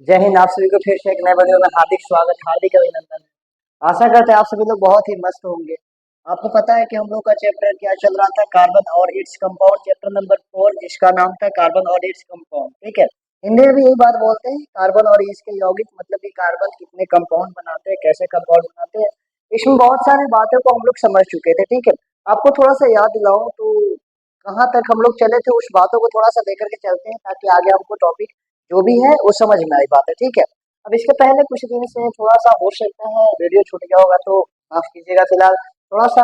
जय हिंद। आप सभी को फिर से एक नए वीडियो में हार्दिक स्वागत, हार्दिक अभिनंदन। आशा करते हैं आप सभी लोग बहुत ही मस्त होंगे। आपको पता है कि हम लोग का चैप्टर क्या चल रहा था, कार्बन और इट्स कंपाउंड, चैप्टर नंबर 4, जिसका नाम था कार्बन और इट्स कंपाउंड। ठीक है, हिंदी में भी यही बात बोलते हैं, कार्बन और इसके यौगिक, मतलब कि कार्बन कितने कंपाउंड बनाते हैं, कैसे कंपाउंड बनाते हैं। इसमें बहुत सारी बातों को हम लोग समझ चुके थे। ठीक है, आपको थोड़ा सा याद दिलाऊं तो कहाँ तक हम लोग चले थे, उस बातों को थोड़ा सा लेकर के चलते हैं ताकि आगे हमको टॉपिक जो भी है वो समझ में आई बात है। ठीक है, अब इसके पहले कुछ दिन से थोड़ा सा हो सकता है वीडियो छूट गया होगा तो माफ कीजिएगा। फिलहाल थोड़ा सा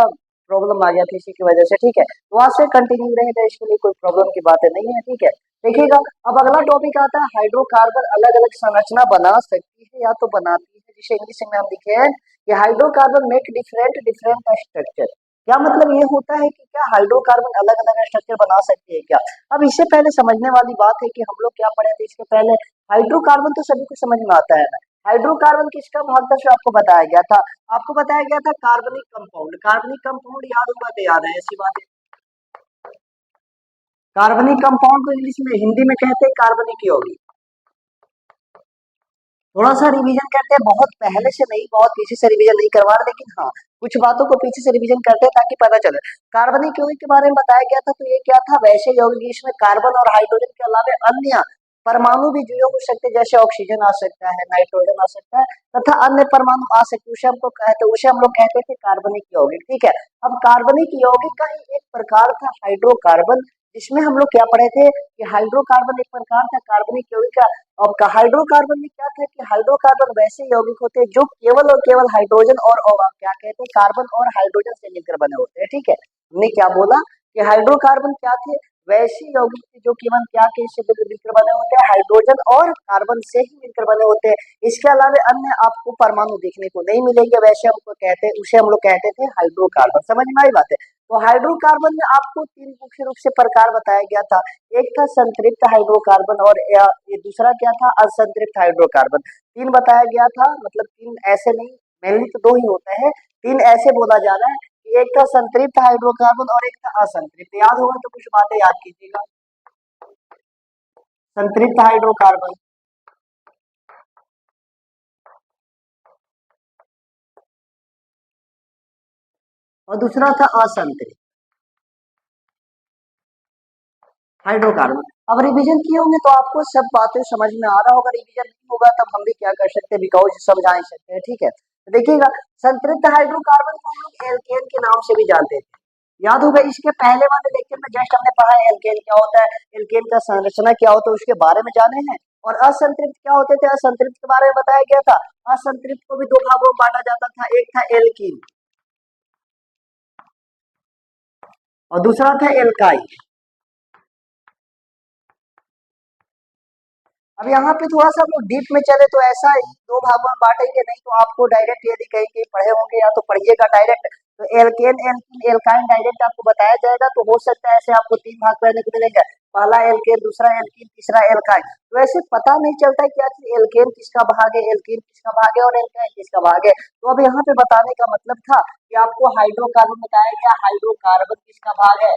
प्रॉब्लम आ गया था इसी की वजह से। ठीक है, तो वहां से कंटिन्यू रहेगा, इसके लिए कोई प्रॉब्लम की बात नहीं है। ठीक है, देखिएगा, अब अगला टॉपिक आता है हाइड्रोकार्बन अलग अलग संरचना बना सकती है या तो बनाती है, जिसे इंग्लिश में हम लिखे हैं कि hydrocarbon make different different structure. क्या मतलब ये होता है कि क्या हाइड्रोकार्बन अलग अलग स्ट्रक्चर बना सकती है क्या? अब इससे पहले समझने वाली बात है कि हम लोग क्या पढ़े थे इसके पहले। हाइड्रोकार्बन तो सभी को समझ में आता है ना। हाइड्रोकार्बन किसका भाग था जो आपको बताया गया था? आपको बताया गया था कार्बनिक कंपाउंड। कार्बनिक कंपाउंड याद होगा तो याद है, ऐसी बात है। कार्बनिक कंपाउंड को इंग्लिश में, हिंदी में कहते हैं कार्बनिक यौगिक। थोड़ा सा रिवीजन करते हैं, बहुत पहले से नहीं, बहुत पीछे से रिवीजन नहीं करवा रहे, लेकिन हाँ कुछ बातों को पीछे से रिवीजन करते हैं ताकि पता चले। कार्बनिक यौगिक के बारे में बताया गया था, तो ये क्या था? वैसे यौगिक जिसमें कार्बन और हाइड्रोजन के अलावा अन्य परमाणु भी जुड़े हो सकते हैं, जैसे ऑक्सीजन आ सकता है, नाइट्रोजन आ सकता है, तथा अन्य परमाणु आ सकते हैं, उसे हम लोग कहते थे कार्बनिक यौगिक। ठीक है, अब कार्बनिक यौगिक का ही एक प्रकार था हाइड्रोकार्बन, जिसमें हम लोग क्या पढ़े थे कि हाइड्रोकार्बन एक प्रकार था कार्बनिक यौगिक का। अब हाइड्रोकार्बन में क्या था कि हाइड्रोकार्बन वैसे यौगिक होते हैं जो केवल और केवल हाइड्रोजन और क्या कहते हैं, कार्बन और हाइड्रोजन से मिलकर बने होते हैं। ठीक है, हमने क्या बोला कि हाइड्रोकार्बन क्या थे? वैसे यौगिक थे जो केवल क्या के से मिलकर बने होते हैं, हाइड्रोजन और कार्बन से ही मिलकर बने होते हैं। इसके अलावा अन्य आपको परमाणु देखने को नहीं मिलेंगे, वैसे हमको कहते हैं, उसे हम लोग कहते थे हाइड्रोकार्बन। समझ में आई बात है? तो हाइड्रोकार्बन में आपको तीन मुख्य रूप से प्रकार बताया गया था। एक था संतृप्त हाइड्रोकार्बन और ये दूसरा क्या था? असंतृप्त हाइड्रोकार्बन। तीन बताया गया था, मतलब तीन ऐसे नहीं, मेनली तो दो ही होते हैं, तीन ऐसे बोला जा रहा है कि एक था संतृप्त हाइड्रोकार्बन और एक था असंतृप्त। याद होगा तो कुछ बातें याद कीजिएगा। संतृप्त हाइड्रोकार्बन और दूसरा था असंतृप्त हाइड्रोकार्बन। अब रिवीजन किए होंगे तो आपको सब बातें समझ में आ रहा होगा, रिवीजन नहीं होगा तब हम भी क्या कर सकते हैं, बिकॉज समझा नहीं सकते हैं। ठीक है, तो देखिएगा, संतृप्त हाइड्रोकार्बन को हम लोग एल्केन के नाम से भी जानते थे। याद होगा इसके पहले वाले लेक्चर में जस्ट हमने पढ़ा है एल्केन क्या होता है, एल्केन का संरचना क्या होता है, उसके बारे में जाने हैं। और असंतृप्त क्या होते थे, असंतृप्त के बारे में बताया गया था। असंतृप्त को भी दो भागों में बांटा जाता था, एक था एल्कीन और दूसरा था एल्काइन। अब यहाँ पे थोड़ा सा हम लोग डीप में चले तो ऐसा ही दो भागों में बांटेंगे नहीं तो आपको डायरेक्ट यदि कहीं कहीं पढ़े होंगे या तो पढ़िएगा डायरेक्ट, तो एल्केन एल्कीन एल्काइन डायरेक्ट आपको बताया जाएगा, तो हो सकता है ऐसे आपको तीन भाग पढ़ने को मिलेंगे, पहला एल्केन, दूसरा एल्कीन, तीसरा एल्काइन। तो ऐसे पता नहीं चलता है कि आखिर एल्केन किसका भाग है, एल्कीन किसका भाग है और एल्काइन किसका भाग है। तो अब यहाँ पे बताने का मतलब था कि आपको हाइड्रोकार्बन बताया गया, हाइड्रोकार्बन किसका भाग है?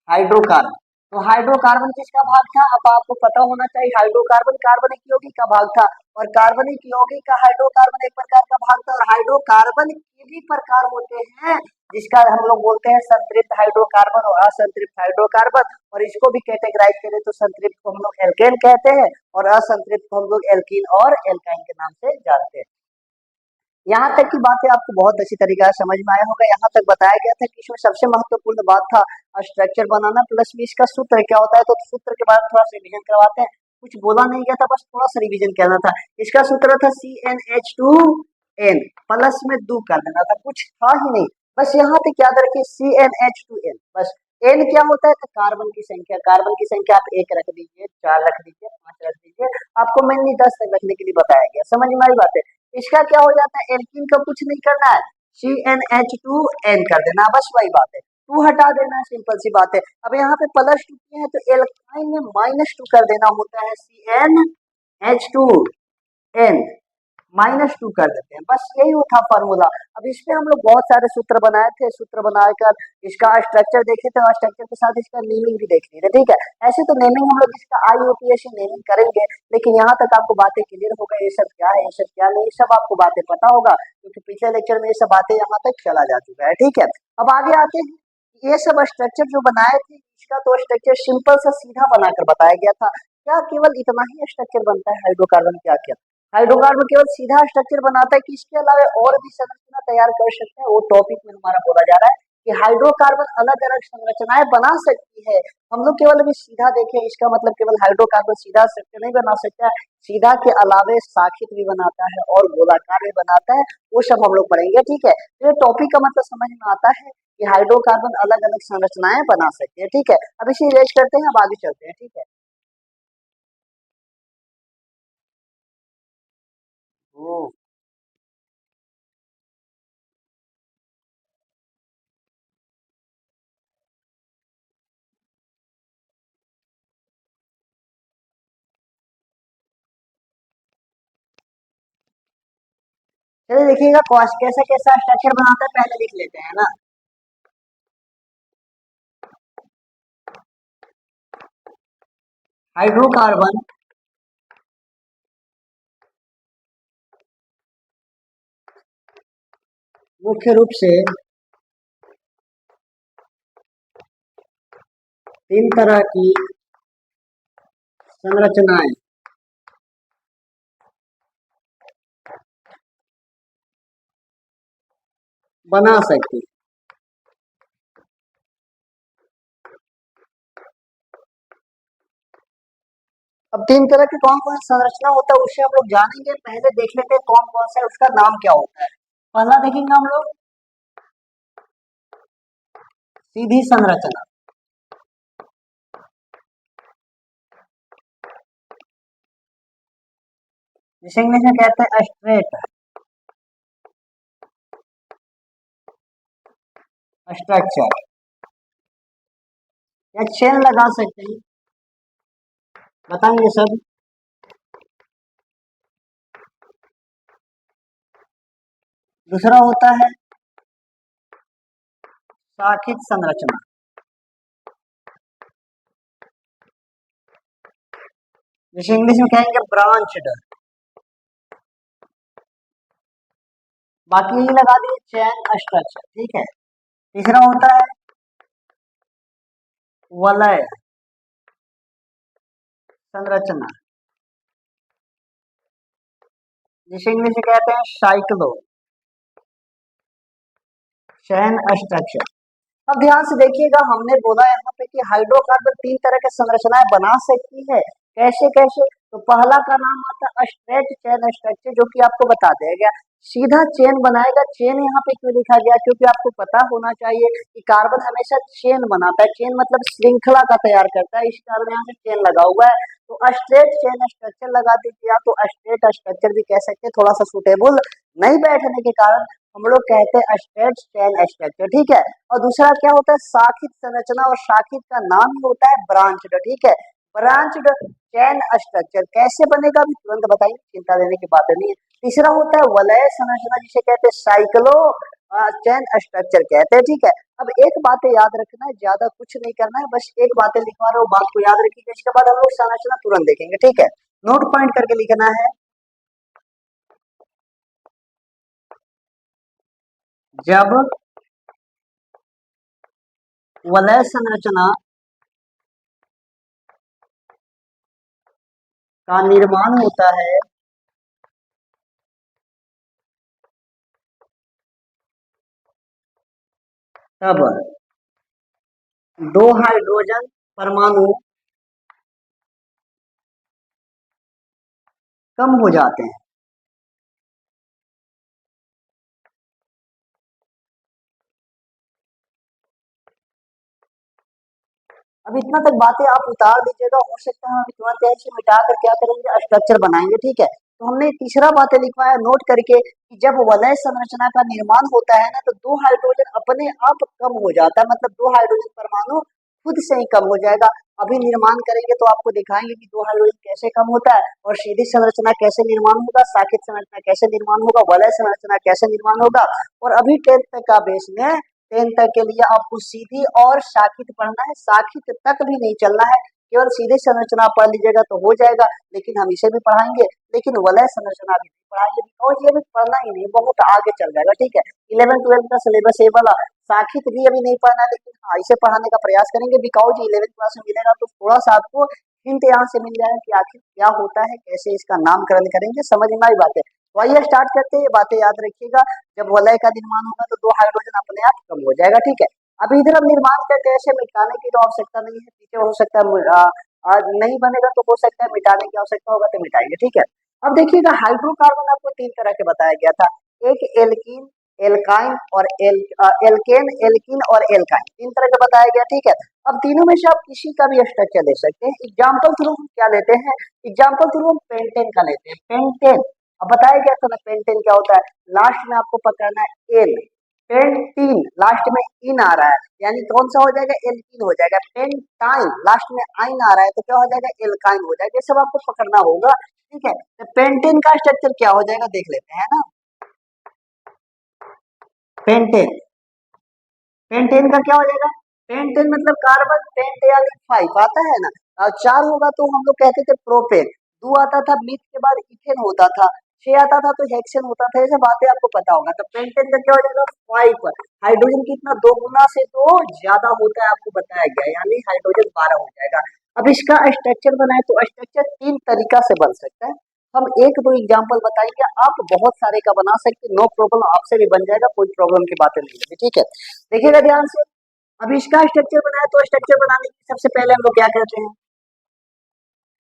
हाइड्रोकार्बन। तो हाइड्रोकार्बन किसका भाग था? अब आपको पता होना चाहिए, हाइड्रोकार्बन कार्बनिक यौगिक का भाग था और कार्बनिक यौगिक का हाइड्रोकार्बन एक प्रकार का भाग था। और हाइड्रोकार्बन के भी प्रकार होते हैं, जिसका हम लोग बोलते हैं संतृप्त हाइड्रोकार्बन और असंतृप्त हाइड्रोकार्बन। और इसको भी कैटेगराइज करें तो संतृप्त को हम लोग एल्केन कहते हैं और असंतृप्त को हम लोग एल्कीन और एल्काइन के नाम से जानते हैं। यहाँ तक की बातें आपको बहुत अच्छी तरीके से समझ में आया होगा। यहाँ तक बताया गया था कि इसमें सबसे महत्वपूर्ण बात था स्ट्रक्चर बनाना प्लस में इसका सूत्र क्या होता है, तो सूत्र के बारे में थोड़ा सा रिविजन करवाते हैं। कुछ बोला नहीं गया था, बस थोड़ा सा रिविजन करना था। इसका सूत्र था CnH2n, प्लस में दो कर देना था, कुछ था ही नहीं। बस यहाँ तक याद रखिए CnH2n, बस। एन क्या होता है? तो कार्बन की संख्या, कार्बन की संख्या आप एक रख दीजिए, चार रख दीजिए, पांच रख दीजिए, आपको मैंने 10 तक रखने के लिए बताया गया। समझ में आई बात है? इसका क्या हो जाता है, एल्कीन का कुछ नहीं करना है, CnH2n कर देना, बस वही बात है, टू हटा देना, सिंपल सी बात है। अब यहाँ पे प्लस टू किया है तो एल्काइन में -2 कर देना होता है, CnH2n। -2 कर देते हैं, बस यही वो था फॉर्मूला। अब इसमें हम लोग बहुत सारे सूत्र बनाए थे, सूत्र बनाकर इसका स्ट्रक्चर देखे थे और स्ट्रक्चर के साथ इसका नेमिंग भी देख ली थी, ठीक है। ऐसे तो नेमिंग हम लोग इसका IUPAC नेमिंग करेंगे, लेकिन यहाँ तक आपको बातें क्लियर हो गई, ये सब क्या है, ये सब क्या नहीं, ये सब आपको बातें पता होगा, क्योंकि पिछले लेक्चर में ये सब बातें यहाँ तक चला जा चुका है, ठीक है। अब आगे आते हैं, ये सब स्ट्रक्चर जो बनाए थे, इसका तो स्ट्रक्चर सिंपल सा सीधा बनाकर बताया गया था। क्या केवल इतना ही स्ट्रक्चर बनता है हाइड्रोकार्बन? क्या क्या हाइड्रोकार्बन केवल सीधा स्ट्रक्चर बनाता है कि इसके अलावा और भी संरचना तैयार कर सकते हैं? वो टॉपिक में हमारा बोला जा रहा है कि हाइड्रोकार्बन अलग अलग संरचनाएं बना सकती है। हम लोग केवल अभी सीधा देखें, इसका मतलब केवल हाइड्रोकार्बन सीधा स्ट्रक्चर नहीं बना सकता है, सीधा के अलावे शाखित भी बनाता है और गोलाकार भी बनाता है, वो सब हम लोग पढ़ेंगे, ठीक है। तो ये टॉपिक का मतलब समझ में आता है कि हाइड्रोकार्बन अलग अलग संरचनाएं बना सकते हैं, ठीक है। अब इसे रेस्ट करते हैं, अब आगे चलते हैं, ठीक है। ओ, चलिए देखिएगा कौन कैसा कैसा स्ट्रक्चर बनाता है, पहले लिख लेते हैं ना। हाइड्रोकार्बन मुख्य रूप से 3 तरह की संरचनाएं बना सकती। अब 3 तरह की कौन कौन सी संरचना होता है उसे हम लोग जानेंगे, पहले देख लेते हैं कौन कौन सा है, उसका नाम क्या होता है। पहला देखेंगे हम लोग सीधी संरचना, जिसे इंग्लिश में कहते हैं स्ट्रेट स्ट्रक्चर, या चेन लगा सकते हैं, बताएंगे सब। दूसरा होता है शाखित संरचना, जिसे इंग्लिश में कहेंगे ब्रांच्ड, बाकी यही लगा दिए चैन स्ट्रक्चर, ठीक है। तीसरा होता है वलय संरचना, जिसे इंग्लिश में कहते हैं साइक्लो चैन स्ट्रक्चर। अब ध्यान से देखिएगा, हमने बोला यहाँ पे कि हाइड्रोकार्बन 3 तरह के संरचनाएं बना सकती है, कैसे कैसे। तो पहला का नाम आता है स्ट्रेट चेन स्ट्रक्चर, जो कि आपको बता दिया गया, सीधा चेन बनाएगा। चेन यहाँ पे क्यों लिखा गया? क्योंकि आपको पता होना चाहिए कि कार्बन हमेशा चेन बनाता है, चेन मतलब श्रृंखला का तैयार करता है, इस कारण यहाँ से चेन लगा हुआ है। तो स्ट्रेट चेन स्ट्रक्चर लगा दीजिए, या तो स्ट्रेट स्ट्रक्चर भी कह सकते हैं, थोड़ा सा सुटेबल नहीं बैठने के कारण हम लोग कहते हैं स्ट्रेट चेन स्ट्रक्चर, ठीक है। और दूसरा क्या होता है शाखित संरचना, और शाखित का नाम ही होता है ब्रांच्ड, ठीक है। ब्रांच्ड चेन स्ट्रक्चर कैसे बनेगा अभी तुरंत बताइए, चिंता लेने की बात नहीं है। तीसरा होता है वलय संरचना, जिसे कहते हैं साइक्लो चेन स्ट्रक्चर कहते हैं, ठीक है। अब एक बात याद रखना है, ज्यादा कुछ नहीं करना है, बस एक बातें लिखवा रहे हो, बात को याद रखिएगा, इसके बाद हम लोग संरचना तुरंत देखेंगे, ठीक है। नोट पॉइंट करके लिखना है, जब वलय संरचना का निर्माण होता है, तब 2 हाइड्रोजन परमाणु कम हो जाते हैं। अब इतना तक बातें आप उतार दीजिएगा, हो सकता है हम तुरंत ऐसे मिटा कर क्या करेंगे, स्ट्रक्चर बनाएंगे, ठीक है। तो हमने तीसरा बातें लिखवाया नोट करके कि जब वलय संरचना का निर्माण होता है ना, तो 2 हाइड्रोजन अपने आप कम हो जाता है, मतलब 2 हाइड्रोजन परमाणु खुद से ही कम हो जाएगा। अभी निर्माण करेंगे तो आपको दिखाएंगे कि दो हाइड्रोजन कैसे कम होता है और सीधी संरचना कैसे निर्माण होगा, शाखित संरचना कैसे निर्माण होगा, वलय संरचना कैसे निर्माण होगा। और अभी 10th तक का बेस में 10th तक के लिए आपको सीधी और शाखित पढ़ना है, शाखित तक भी नहीं चलना है, केवल सीधी संरचना पढ़ लीजिएगा तो हो जाएगा। लेकिन हम इसे भी पढ़ाएंगे, लेकिन वलय संरचना भी पढ़ाएंगे और ये भी पढ़ना ही नहीं, बहुत आगे चल जाएगा। ठीक है, 11th 12th का सिलेबस ये वाला, शाखित भी अभी नहीं पढ़ना, लेकिन हाँ इसे पढ़ाने का प्रयास करेंगे बिकॉज 11th क्लास में मिलेगा तो थोड़ा सा आपको हिंट यहाँ से मिल जाएगा कि आखिर क्या होता है, कैसे इसका नामकरण करेंगे, समझ में आई बातें। तो आइए स्टार्ट करते हैं, ये बातें याद रखिएगा। जब वलय का निर्माण होगा तो दो हाइड्रोजन अपने आप कम हो जाएगा। ठीक है, अभी इधर हम निर्माण करके ऐसे मिटाने की तो आवश्यकता नहीं है, पीछे हो सकता है आज नहीं बनेगा तो हो सकता है मिटाने की आवश्यकता होगा तो मिटाएंगे। ठीक है, अब देखिएगा हाइड्रोकार्बन आपको 3 तरह के बताया गया था, एक एल्कीन, एल्काइन और एल्केन, एल्कीन और एल्काइन, 3 तरह का बताया गया। ठीक है, अब तीनों में से आप किसी का भी स्ट्रक्चर ले सकते हैं। एग्जाम्पल थ्रू हम क्या लेते हैं, एग्जाम्पल थ्रू हम पेंटेन का लेते हैं। पेंटेन अब बताया गया था ना, पेंटेन क्या होता है, लास्ट में आपको पकड़ना है एल, पेंटीन लास्ट में इन आ रहा है, यानी कौन सा हो जाएगा, एल्कीन हो जाएगा। पेंटाइन लास्ट में आइन आ रहा है तो क्या हो जाएगा, एल्काइन हो जाएगा। ये सब आपको पकड़ना होगा। ठीक है, तो पेंटेन का स्ट्रक्चर क्या हो जाएगा देख लेते हैं ना। पेंटेन, पेंटेन का क्या हो जाएगा, पेंटेन मतलब कार्बन, पेंट यानी 5 आता है ना, और 4 होगा तो हम लोग कहते थे प्रोपेन, 2 आता था मीथ के बाद इथेन होता था, 6 आता था तो हेक्सेन होता था। ये सब बातें आपको पता होगा। तो पेंटेन का क्या हो जाएगा, 5 हाइड्रोजन कितना, 2 गुना से तो ज्यादा होता है, आपको बताया गया, यानी हाइड्रोजन 12 हो जाएगा। अब इसका स्ट्रक्चर बनाए तो स्ट्रक्चर 3 तरीका से बन सकता है। हम एक दो एग्जाम्पल बताएंगे, आप बहुत सारे का बना सकते, नो प्रॉब्लम, आपसे भी बन जाएगा, कोई प्रॉब्लम की बातें नहीं है। ठीक है, देखिएगा ध्यान से। अब इसका स्ट्रक्चर बनाए तो स्ट्रक्चर बनाने की सबसे पहले हम लोग क्या करते हैं,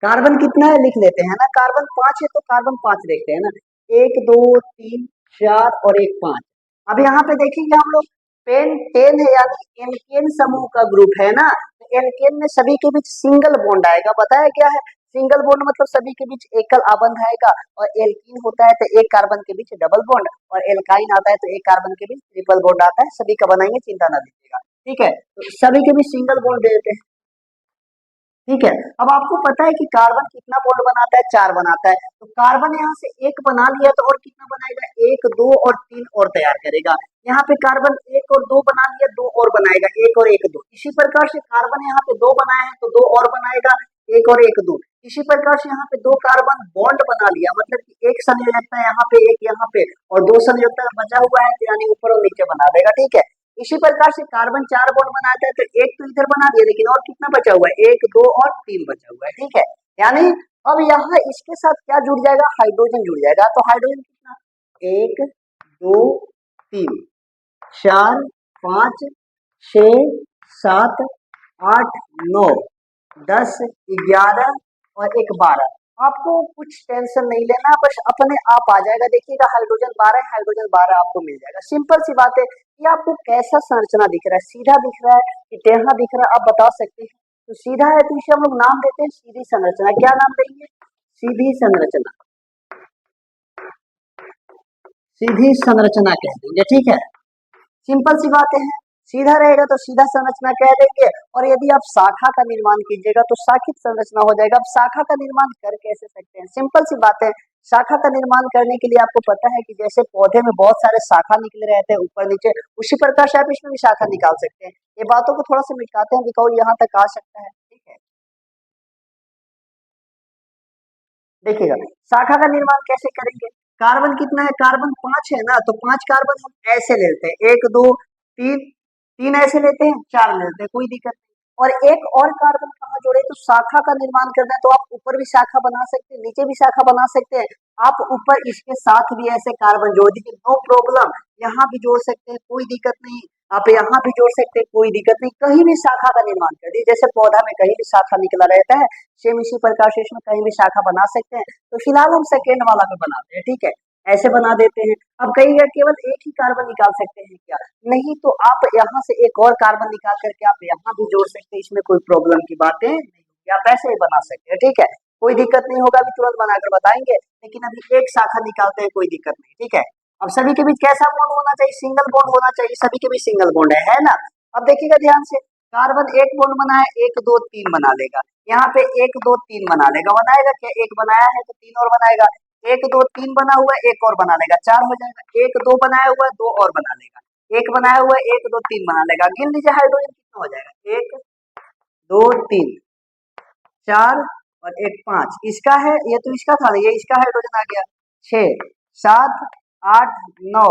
कार्बन कितना है लिख लेते हैं ना, कार्बन 5 है तो कार्बन 5 देखते हैं ना, 1 2 3 4 और 1 5। अब यहाँ पे देखेंगे हम लोग पेंटेन है, यानी एल्केन समूह का ग्रुप है ना, एल्केन में सभी के बीच सिंगल बॉन्ड आएगा। बताया क्या है, सिंगल बॉन्ड मतलब सभी के बीच एकल आबंध आएगा, और एल्कीन होता है तो एक कार्बन के बीच डबल बॉन्ड, और एल्काइन आता है तो एक कार्बन के बीच ट्रिपल बॉन्ड आता है। सभी का बनाएंगे, चिंता ना लीजिएगा। ठीक है, तो सभी के बीच सिंगल बॉन्ड देते हैं। ठीक है, अब आपको पता है कि कार्बन कितना बॉन्ड बनाता है, 4 बनाता है, तो कार्बन यहाँ से एक बना लिया तो और कितना बनाएगा, 1 2 और 3 और तैयार करेगा। यहाँ पे कार्बन 1 और 2 बना लिया, 2 और बनाएगा, 1 और 1 2। इसी प्रकार से कार्बन यहाँ पे 2 बनाए हैं तो 2 और बनाएगा, 1 और 1 2। इसी प्रकार से यहाँ पे 2 कार्बन बॉन्ड बना लिया, मतलब कि एक संयोजकता है यहाँ पे, एक यहाँ पे, और 2 संयोजकता बचा हुआ है, यानी ऊपर और नीचे बना देगा। ठीक है, इसी प्रकार से कार्बन 4 बॉन्ड बनाता है तो एक तो इधर बना दिया, लेकिन और कितना बचा हुआ है, 1 2 और 3 बचा हुआ है। ठीक है, यानी अब यहाँ इसके साथ क्या जुड़ जाएगा, हाइड्रोजन जुड़ जाएगा। तो हाइड्रोजन कितना, 1 2 3 4 5 6 7 8 9 10 11 और 1 12। आपको कुछ टेंशन नहीं लेना, बस अपने आप आ जाएगा। देखिएगा हाइड्रोजन 12, हाइड्रोजन 12 आपको मिल जाएगा। सिंपल सी बात है। ये आपको कैसा संरचना दिख रहा है, सीधा दिख रहा है कि टेढ़ा दिख रहा है, आप बता सकते हैं। तो सीधा है तो इसे हम लोग नाम देते हैं सीधी संरचना। क्या नाम देंगे, सीधी संरचना, सीधी संरचना कह देंगे। ठीक है, सिंपल सी बात है, सीधा रहेगा तो सीधा संरचना कह देंगे, और यदि आप शाखा का निर्माण कीजिएगा तो शाखित संरचना हो जाएगा। अब शाखा का निर्माण कर कैसे सकते हैं, सिंपल सी बात है। शाखा का निर्माण करने के लिए आपको पता है कि जैसे पौधे में बहुत सारे शाखा निकले रहते हैं ऊपर नीचे, उसी प्रकार से आप इसमें भी शाखा निकाल सकते हैं। ये बातों को थोड़ा सा मिटाते हैं, दिखाओ यहाँ तक आ सकता है। ठीक है, देखिएगा शाखा का निर्माण कैसे करेंगे। कार्बन कितना है, कार्बन 5 है ना, तो 5 कार्बन हम ऐसे लेते हैं, 1 2 3, 3 ऐसे लेते हैं, 4 लेते हैं, कोई दिक्कत नहीं। और एक और कार्बन कहाँ जोड़े, तो शाखा का निर्माण करना है तो आप ऊपर भी शाखा बना सकते हैं, नीचे भी शाखा बना सकते हैं। आप ऊपर इसके साथ भी ऐसे कार्बन जोड़ दीजिए, नो प्रॉब्लम। यहाँ भी जोड़ सकते हैं, कोई दिक्कत नहीं। आप यहाँ भी जोड़ सकते हैं, कोई दिक्कत नहीं। कहीं भी शाखा का निर्माण कर दीजिए, जैसे पौधा में कहीं भी शाखा निकला रहता है, सेम इसी प्रकार से इसमें कहीं भी शाखा बना सकते हैं। तो फिलहाल हम सेकेंड वाला पे बनाते हैं। ठीक है, ऐसे बना देते हैं। अब कहीं केवल एक ही कार्बन निकाल सकते हैं क्या, नहीं, तो आप यहाँ से एक और कार्बन निकाल करके आप यहाँ भी जोड़ सकते हैं, इसमें कोई प्रॉब्लम की बातें नहीं होगी, आप ऐसे ही बना सकते हैं। ठीक है, कोई दिक्कत नहीं होगा, अभी तुरंत बनाकर बताएंगे, लेकिन अभी एक शाखा निकालते हैं, कोई दिक्कत नहीं। ठीक है, अब सभी के बीच कैसा बॉन्ड होना चाहिए, सिंगल बॉन्ड होना चाहिए, सभी के बीच सिंगल बॉन्ड है ना। अब देखिएगा ध्यान से, कार्बन एक बॉन्ड बनाया, एक दो तीन बना लेगा, यहाँ पे एक दो तीन बना लेगा, बनाएगा क्या, एक बनाया है तो तीन और बनाएगा, एक दो तीन बना हुआ है, एक और बना लेगा, चार हो जाएगा, एक दो बनाया हुआ है, दो और बना लेगा, एक बनाया हुआ है, एक दो तीन बना लेगा, गिन लीजिए हाइड्रोजन कितना हो जाएगा, एक दो तीन चार और एक पांच, इसका है, ये तो इसका था, ये इसका हाइड्रोजन आ गया, छह सात आठ नौ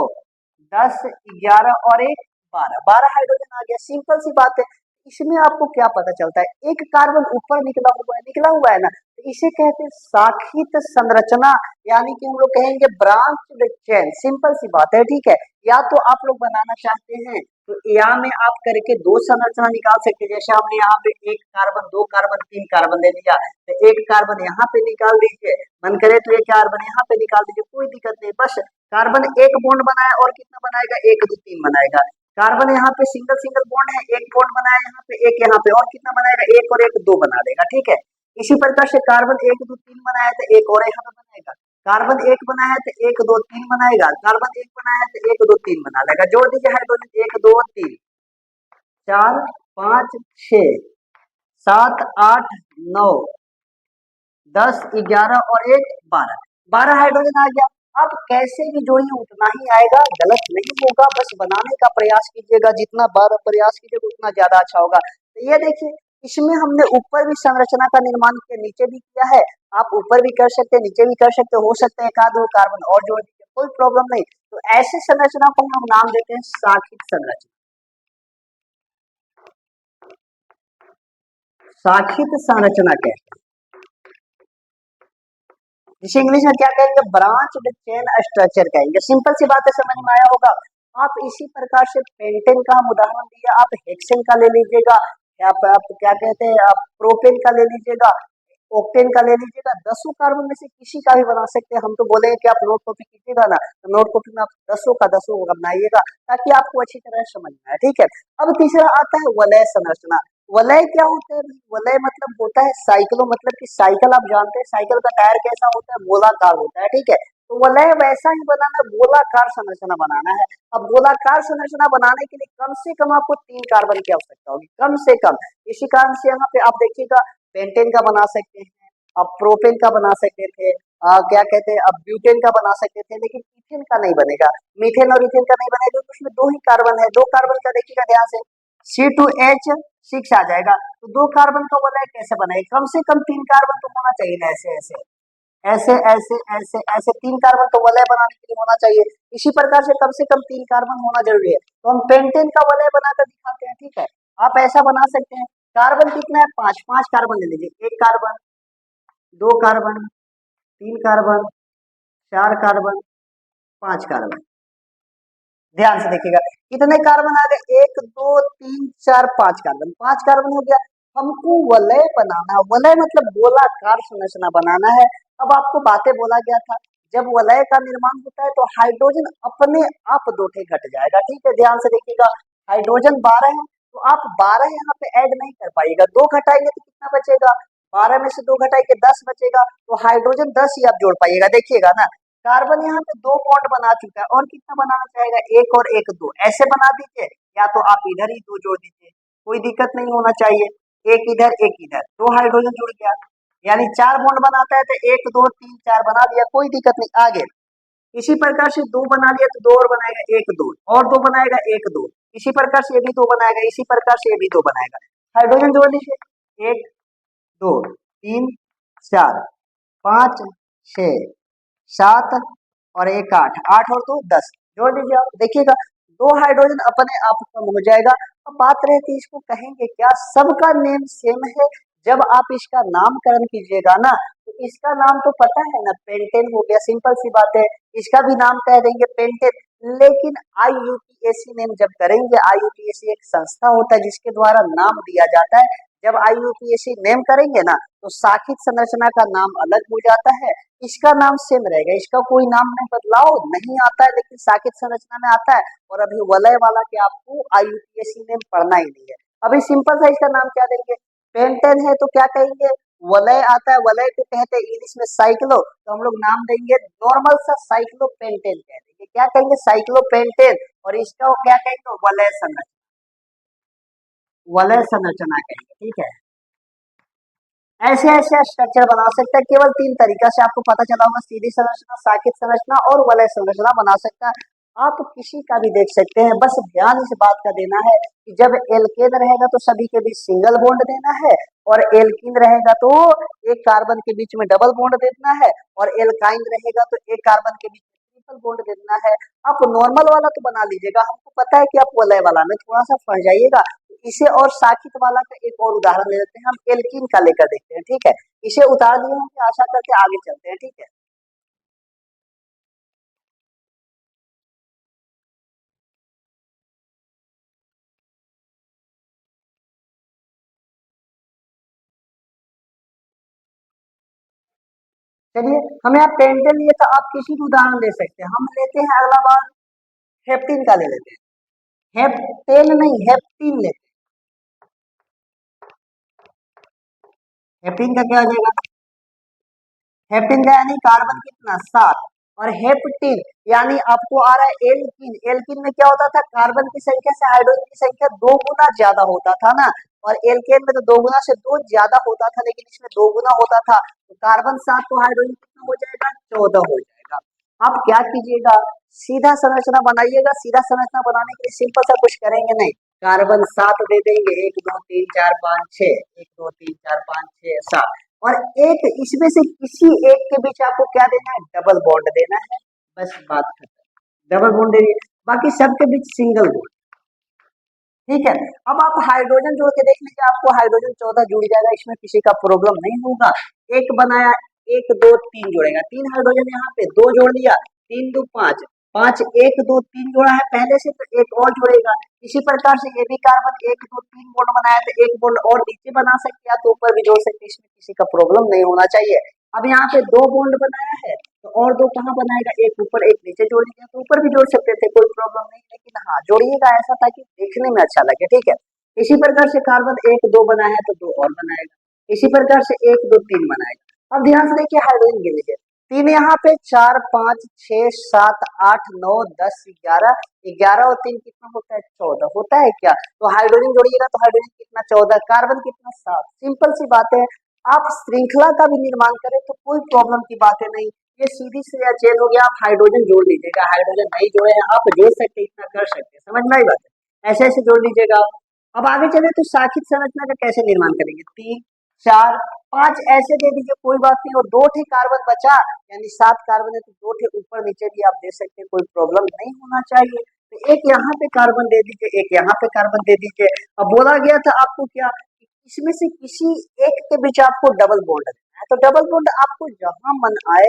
10 11 और एक 12, 12 हाइड्रोजन आ गया, सिंपल सी बात है। इसमें आपको क्या पता चलता है, एक कार्बन ऊपर निकला हुआ है ना, तो इसे कहते हैं शाखित संरचना, यानी कि हम लोग कहेंगे ब्रांच चेन, सिंपल सी बात है, ठीक है। या तो आप लोग बनाना चाहते हैं तो यहाँ में आप करके दो संरचना निकाल सकते हैं, जैसे हमने यहाँ पे एक कार्बन दो कार्बन तीन कार्बन ले लिया, तो एक कार्बन यहाँ पे निकाल दीजिए, मन करे तो एक कार्बन यहाँ पे निकाल दीजिए, कोई दिक्कत नहीं, बस कार्बन एक बॉन्ड बनाया और कितना बनाएगा, एक दो तीन बनाएगा, कार्बन यहाँ पे सिंगल सिंगल बॉन्ड है, एक बॉन्ड बनाया यहाँ पे, एक यहाँ पे, और कितना बनाएगा, एक और एक दो बना देगा, ठीक है। इसी प्रकार से कार्बन एक दो तीन बनाया तो एक और यहाँ पे बनाएगा, कार्बन एक बनाया है तो एक दो तीन बनाएगा, कार्बन एक बनाया है तो एक दो तीन बना लेगा, जोड़ दीजिए हाइड्रोजन, एक दो तीन चार पांच छह सात आठ नौ 10 11 और एक 12, 12 हाइड्रोजन आ गया। अब कैसे भी जोड़िए उतना ही आएगा, गलत नहीं होगा, बस बनाने का प्रयास कीजिएगा, जितना बार प्रयास कीजिएगा उतना ज्यादा अच्छा होगा। तो ये देखिए, इसमें हमने ऊपर भी संरचना का निर्माण किया, नीचे भी किया है, आप ऊपर भी कर सकते हैं, नीचे भी कर सकते हो सकता है एक आध दो कार्बन और जोड़ दीजिए, कोई प्रॉब्लम नहीं। तो ऐसे संरचना को हम नाम देते हैं शाखित संरचना, शाखित संरचना कहते हैं, जिसे इंग्लिश में क्या कहेंगे, ब्रांच चेन स्ट्रक्चर कहेंगे, सिंपल सी बात है, समझ में आया होगा। आप इसी प्रकार से पेंटेन का हम उदाहरण दिया, आप हेक्सेन का ले लीजिएगा, या आप क्या कहते हैं, आप प्रोपेन का ले लीजिएगा, ओक्टेन का ले लीजिएगा, दसों कार्बन में से किसी का भी बना सकते हैं। हम तो बोलेंगे कि आप नोट कॉपी कीजिएगा ना, तो नोट कॉपी में आप दसों का दसों बनाइएगा, ताकि आपको अच्छी तरह समझ में आए, ठीक है। अब तीसरा आता है वलय संरचना। वलय क्या होता है, वलय मतलब होता है साइकिलो, मतलब कि साइकिल आप जानते हैं, साइकिल का टायर कैसा होता है, गोलाकार होता है, ठीक है। तो वलय वैसा ही बनाना, गोलाकार संरचना बनाना है। अब गोलाकार संरचना बनाने के लिए कम से कम आपको तीन कार्बन की आवश्यकता होगी, कम से कम। इसी कारण से यहाँ पे आप देखिएगा पेंटेन का बना सकते हैं, अब प्रोपेन का बना सकते थे, क्या कहते हैं, अब ब्यूटेन का बना सकते थे, लेकिन इथेन का नहीं बनेगा, मीथेन और इथेन का नहीं बनेगा, क्योंकि उसमें दो ही कार्बन है, दो कार्बन का देखिएगा ध्यान से, C2H6 आ जाएगा, तो दो कार्बन का वलय कैसे बनेगा, कम से कम तीन कार्बन तो होना चाहिए ना, ऐसे ऐसे ऐसे ऐसे ऐसे ऐसे तीन कार्बन तो वलय बनाने के लिए होना चाहिए। इसी प्रकार से कम तीन कार्बन होना जरूरी है, तो हम पेंटेन का वलय बनाकर दिखाते हैं, ठीक है। आप ऐसा बना सकते हैं, कार्बन कितना है, पांच, पांच कार्बन ले लीजिए, एक कार्बन दो कार्बन तीन कार्बन चार कार्बन पांच कार्बन, ध्यान से देखिएगा कितने कार्बन आ गए, एक दो तीन चार पांच कार्बन, पांच कार्बन हो गया। हमको वलय बनाना, वलय मतलब गोलाकार संरचना बनाना है। अब आपको बातें बोला गया था, जब वलय का निर्माण होता है तो हाइड्रोजन अपने आप दो ठे घट जाएगा, ठीक है, ध्यान से देखिएगा, हाइड्रोजन 12 है, तो आप 12 यहाँ पे ऐड नहीं कर पाइएगा, दो घटाएंगे तो कितना बचेगा, 12 में से दो घटाएंगे 10 बचेगा, तो हाइड्रोजन 10 ही आप जोड़ पाइएगा, देखिएगा ना, कार्बन यहाँ पे दो बॉन्ड बना चुका है, और कितना बनाना चाहेगा, एक और एक दो, ऐसे बना दीजिए, या तो आप इधर ही दो जोड़ दीजिए, कोई दिक्कत नहीं होना चाहिए, एक इधर, दो हाइड्रोजन जुड़ गया, यानी चार बॉन्ड बनाता है, तो एक दो तीन चार बना दिया, कोई दिक्कत नहीं, आगे इसी प्रकार से दो बना लिया तो दो और बनाएगा, एक दो और दो बनाएगा, एक दो, इसी प्रकार से ये भी दो बनाएगा, इसी प्रकार से ये भी दो बनाएगा, हाइड्रोजन जोड़ लीजिए, एक दो तीन चार पांच छह सात और एक आठ, आठ और दो 10, जोड़ दीजिए आप, देखिएगा दो हाइड्रोजन अपने आप कम हो जाएगा। अब बात रहती है इसको कहेंगे क्या, सबका नेम सेम है, जब आप इसका नामकरण कीजिएगा ना, तो इसका नाम तो पता है ना, पेंटेन हो गया, सिंपल सी बात है, इसका भी नाम कह देंगे पेंटेन। लेकिन IUPAC नेम जब करेंगे, IUPAC एक संस्था होता है जिसके द्वारा नाम दिया जाता है, जब IUPAC नेम करेंगे ना, तो शाखित संरचना का नाम अलग हो जाता है, इसका नाम सेम रहेगा, इसका कोई नाम में बदलाव नहीं आता है, लेकिन साकेत संरचना में आता है। और अभी वलय वाला के आपको IUPAC में पढ़ना ही नहीं है, अभी सिंपल सा इसका नाम क्या देंगे, पेंटेन है तो क्या कहेंगे, वलय आता है, वलय को कहते हैं इंग्लिश में साइक्लो, तो हम लोग नाम देंगे नॉर्मल सा साइक्लो पेंटेन कह देंगे, क्या कहेंगे, साइक्लो पेंटेन, और इसका क्या कहेंगे, वलय संरचना। वलय संरचना कहेंगे, ठीक है। ऐसे ऐसे स्ट्रक्चर बना सकते हैं, केवल तीन तरीका से आपको पता चला होगा, सीधी संरचना, साकित संरचना और वलय संरचना बना सकता है। आप किसी का भी देख सकते हैं, बस ध्यान इस बात का देना है कि जब एल्केन रहेगा तो सभी के बीच सिंगल बॉन्ड देना है, और एल्कीन रहेगा तो एक कार्बन के बीच में डबल बॉन्ड देना है, और एल्काइन रहेगा तो एक कार्बन के बीच में ट्रिपल बॉन्ड देना है। आप नॉर्मल वाला तो बना लीजिएगा, हमको पता है कि आप वलय वाला में थोड़ा सा फंस जाइएगा। इसे और साकित वाला का एक और उदाहरण ले लेते हैं, हम एल्कीन का लेकर देखते हैं, ठीक है। इसे उतार दिए होंगे, आशा करके आगे चलते हैं, ठीक है। चलिए, हमें आप पेंटेन लिए तो आप किसी भी उदाहरण ले सकते हैं, हम लेते हैं अगला बार हेप्टीन का ले लेते हैं। हेप्टेन नहीं, हेप्टीन लेते हैं। हेप्टीन का क्या हो जाएगा? हेप्टीन का यानी कार्बन कितना, 7, और हेप्टीन यानी आपको आ रहा है एल्कीन। एल्कीन में क्या होता था, कार्बन की संख्या से हाइड्रोजन की संख्या 2 गुना ज्यादा होता था ना, और एल्केन में तो 2 गुना से 2 ज्यादा होता था, लेकिन इसमें 2 गुना होता था, तो कार्बन 7 तो हाइड्रोजन कितना हो जाएगा, 14 हो जाएगा। आप क्या कीजिएगा, सीधा संरचना बनाइएगा। सीधा संरचना बनाने के लिए सिंपल सा कुछ करेंगे नहीं, कार्बन 7 दे देंगे, 1 2 3 4 5 6, 1 2 3 4 5 6 7, और एक इसमें से किसी एक के बीच आपको क्या देना है, डबल बॉन्ड देना है। बस बात खत्म, डबल बॉन्ड दे दिए, बाकी सबके बीच सिंगल बॉन्ड, ठीक है। अब आप हाइड्रोजन जोड़ के देख लीजिए, आपको हाइड्रोजन 14 जुड़ जाएगा, इसमें किसी का प्रॉब्लम नहीं होगा। एक बनाया, 1 2 3 जोड़ेगा, 3 हाइड्रोजन यहाँ पे, 2 जोड़ दिया, 3 2 5, 5 1 2 3 जोड़ा है पहले से, तो एक और जोड़ेगा। इसी प्रकार से ये भी कार्बन 1 2 3 बॉन्ड बनाया, तो एक बॉन्ड और नीचे बना सकते हैं, तो ऊपर भी जोड़ सकते हैं, इसमें किसी का प्रॉब्लम नहीं होना चाहिए। अब यहाँ पे 2 बॉन्ड बनाया है, तो और 2 कहाँ बनाएगा, एक ऊपर एक नीचे जोड़ दिया, तो ऊपर भी जोड़ सकते थे, कोई प्रॉब्लम नहीं, लेकिन हाँ जोड़िएगा ऐसा ताकि देखने में अच्छा लगे, ठीक है। इसी प्रकार से कार्बन 1 2 बना है, तो 2 और बनाएगा। इसी प्रकार से 1 2 3 बनाएगा। अब ध्यान से देखिए, हाइड्रोजन गिन लीजिए, 3 यहाँ पे, 4 5 6 7 8 9 10 11, 11 और 3 कितना होता है, 14 होता है क्या, तो हाइड्रोजन जोड़िएगा तो हाइड्रोजन कितना, 14, कार्बन कितना, 7। सिंपल सी बात है। आप श्रृंखला का भी निर्माण करें तो कोई प्रॉब्लम की बात है नहीं, ये सीधी से या चेन हो गया, आप हाइड्रोजन जोड़ लीजिएगा, हाइड्रोजन नहीं जोड़े हैं आप जोड़ सकते, इतना कर सकते हैं, समझ में आई बात है, ऐसे ऐसे जोड़ लीजिएगा। अब आगे चले तो साखित संरचना का कैसे निर्माण करेंगे, 3 4 5 ऐसे दे दीजिए, कोई बात नहीं, और 2 ठे कार्बन बचा, यानी 7 कार्बन है, तो 2 ठे ऊपर नीचे भी आप दे सकते हैं, कोई प्रॉब्लम नहीं होना चाहिए। तो एक यहाँ पे कार्बन दे दीजिए, एक यहाँ पे कार्बन दे दीजिए। अब बोला गया था आपको क्या, इसमें से किसी एक के बीच आपको डबल बॉन्ड देना है, तो डबल बॉन्ड आपको जहां मन आए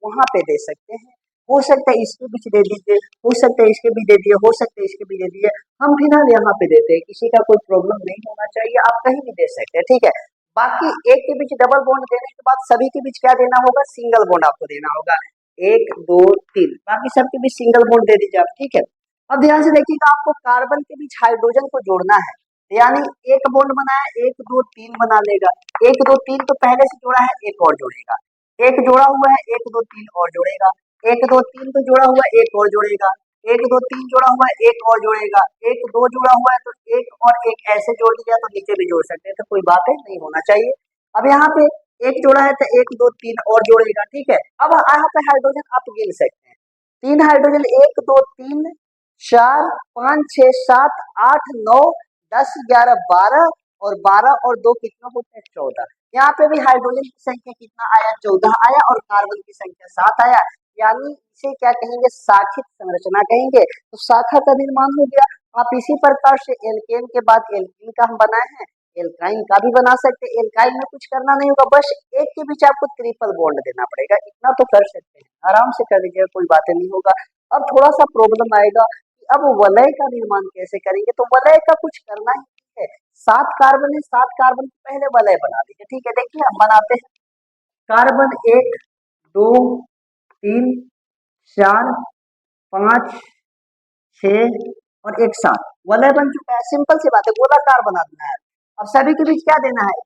वहां पे दे सकते हैं। हो सकता है इसके बीच दे दीजिए, हो सकता है इसके भी दे दिए, हो सकता है इसके भी दे दिए, हम फिलहाल यहाँ पे देते हैं, किसी का कोई प्रॉब्लम नहीं होना चाहिए, आप कहीं भी दे सकते हैं, ठीक है। बाकी एक के बीच डबल बॉन्ड देने के बाद सभी के बीच क्या देना होगा, सिंगल बॉन्ड आपको देना होगा, 1 2 3, बाकी सबके बीच सिंगल बॉन्ड दे दीजिए आप, ठीक है। अब ध्यान से देखिएगा, आपको कार्बन के बीच हाइड्रोजन को जोड़ना है, यानी एक बॉन्ड बनाया, 1 2 3 बना लेगा, 1 2 3 तो पहले से जोड़ा है, एक और जोड़ेगा, एक जोड़ा हुआ है, 1 2 3 और जोड़ेगा, 1 2 3 तो जोड़ा हुआ है, एक और जोड़ेगा, 1 2 3 जोड़ा हुआ है, एक और जोड़ेगा, 1 2 जोड़ा हुआ है, तो एक और एक ऐसे जोड़ दिया, तो नीचे भी जोड़ सकते हैं, तो कोई बात है नहीं होना चाहिए। अब यहाँ पे एक जोड़ा है, तो 1 2 3 और जोड़ेगा, ठीक है। अब यहाँ पे हाइड्रोजन आप गिन सकते हैं, 3 हाइड्रोजन, 1 2 3 4 5 6 7 8 9 10 11 12, और 12 और 2 कितना होता है, 14। यहाँ पे भी हाइड्रोजन की संख्या कितना आया, 14 आया, और कार्बन की संख्या 7 आया, यानी इसे क्या कहेंगे, साखित संरचना कहेंगे। तो शाखा का निर्माण हो गया। आप इसी प्रकार से एल्केन के बाद एल्कीन का हम बनाए हैं, एल्काइन का भी बना सकते हैं। एल्काइन में कुछ करना नहीं होगा, बस एक के बीच आपको ट्रिपल बॉन्ड देना पड़ेगा, इतना तो कर सकते हैं, आराम से कर दीजिएगा, कोई बातें नहीं होगा। अब थोड़ा सा प्रॉब्लम आएगा कि अब वलय का निर्माण कैसे करेंगे, तो वलय का कुछ करना ही है, 7 कार्बन है, 7 कार्बन पहले वलय बना लीजिए, ठीक है। देखिए हम बनाते हैं, कार्बन 1 2 3 4 5 6 और एक 7, वलय बन चुका है, सिंपल सी बात है, गोलाकार बना देना है। अब सभी के बीच क्या देना है,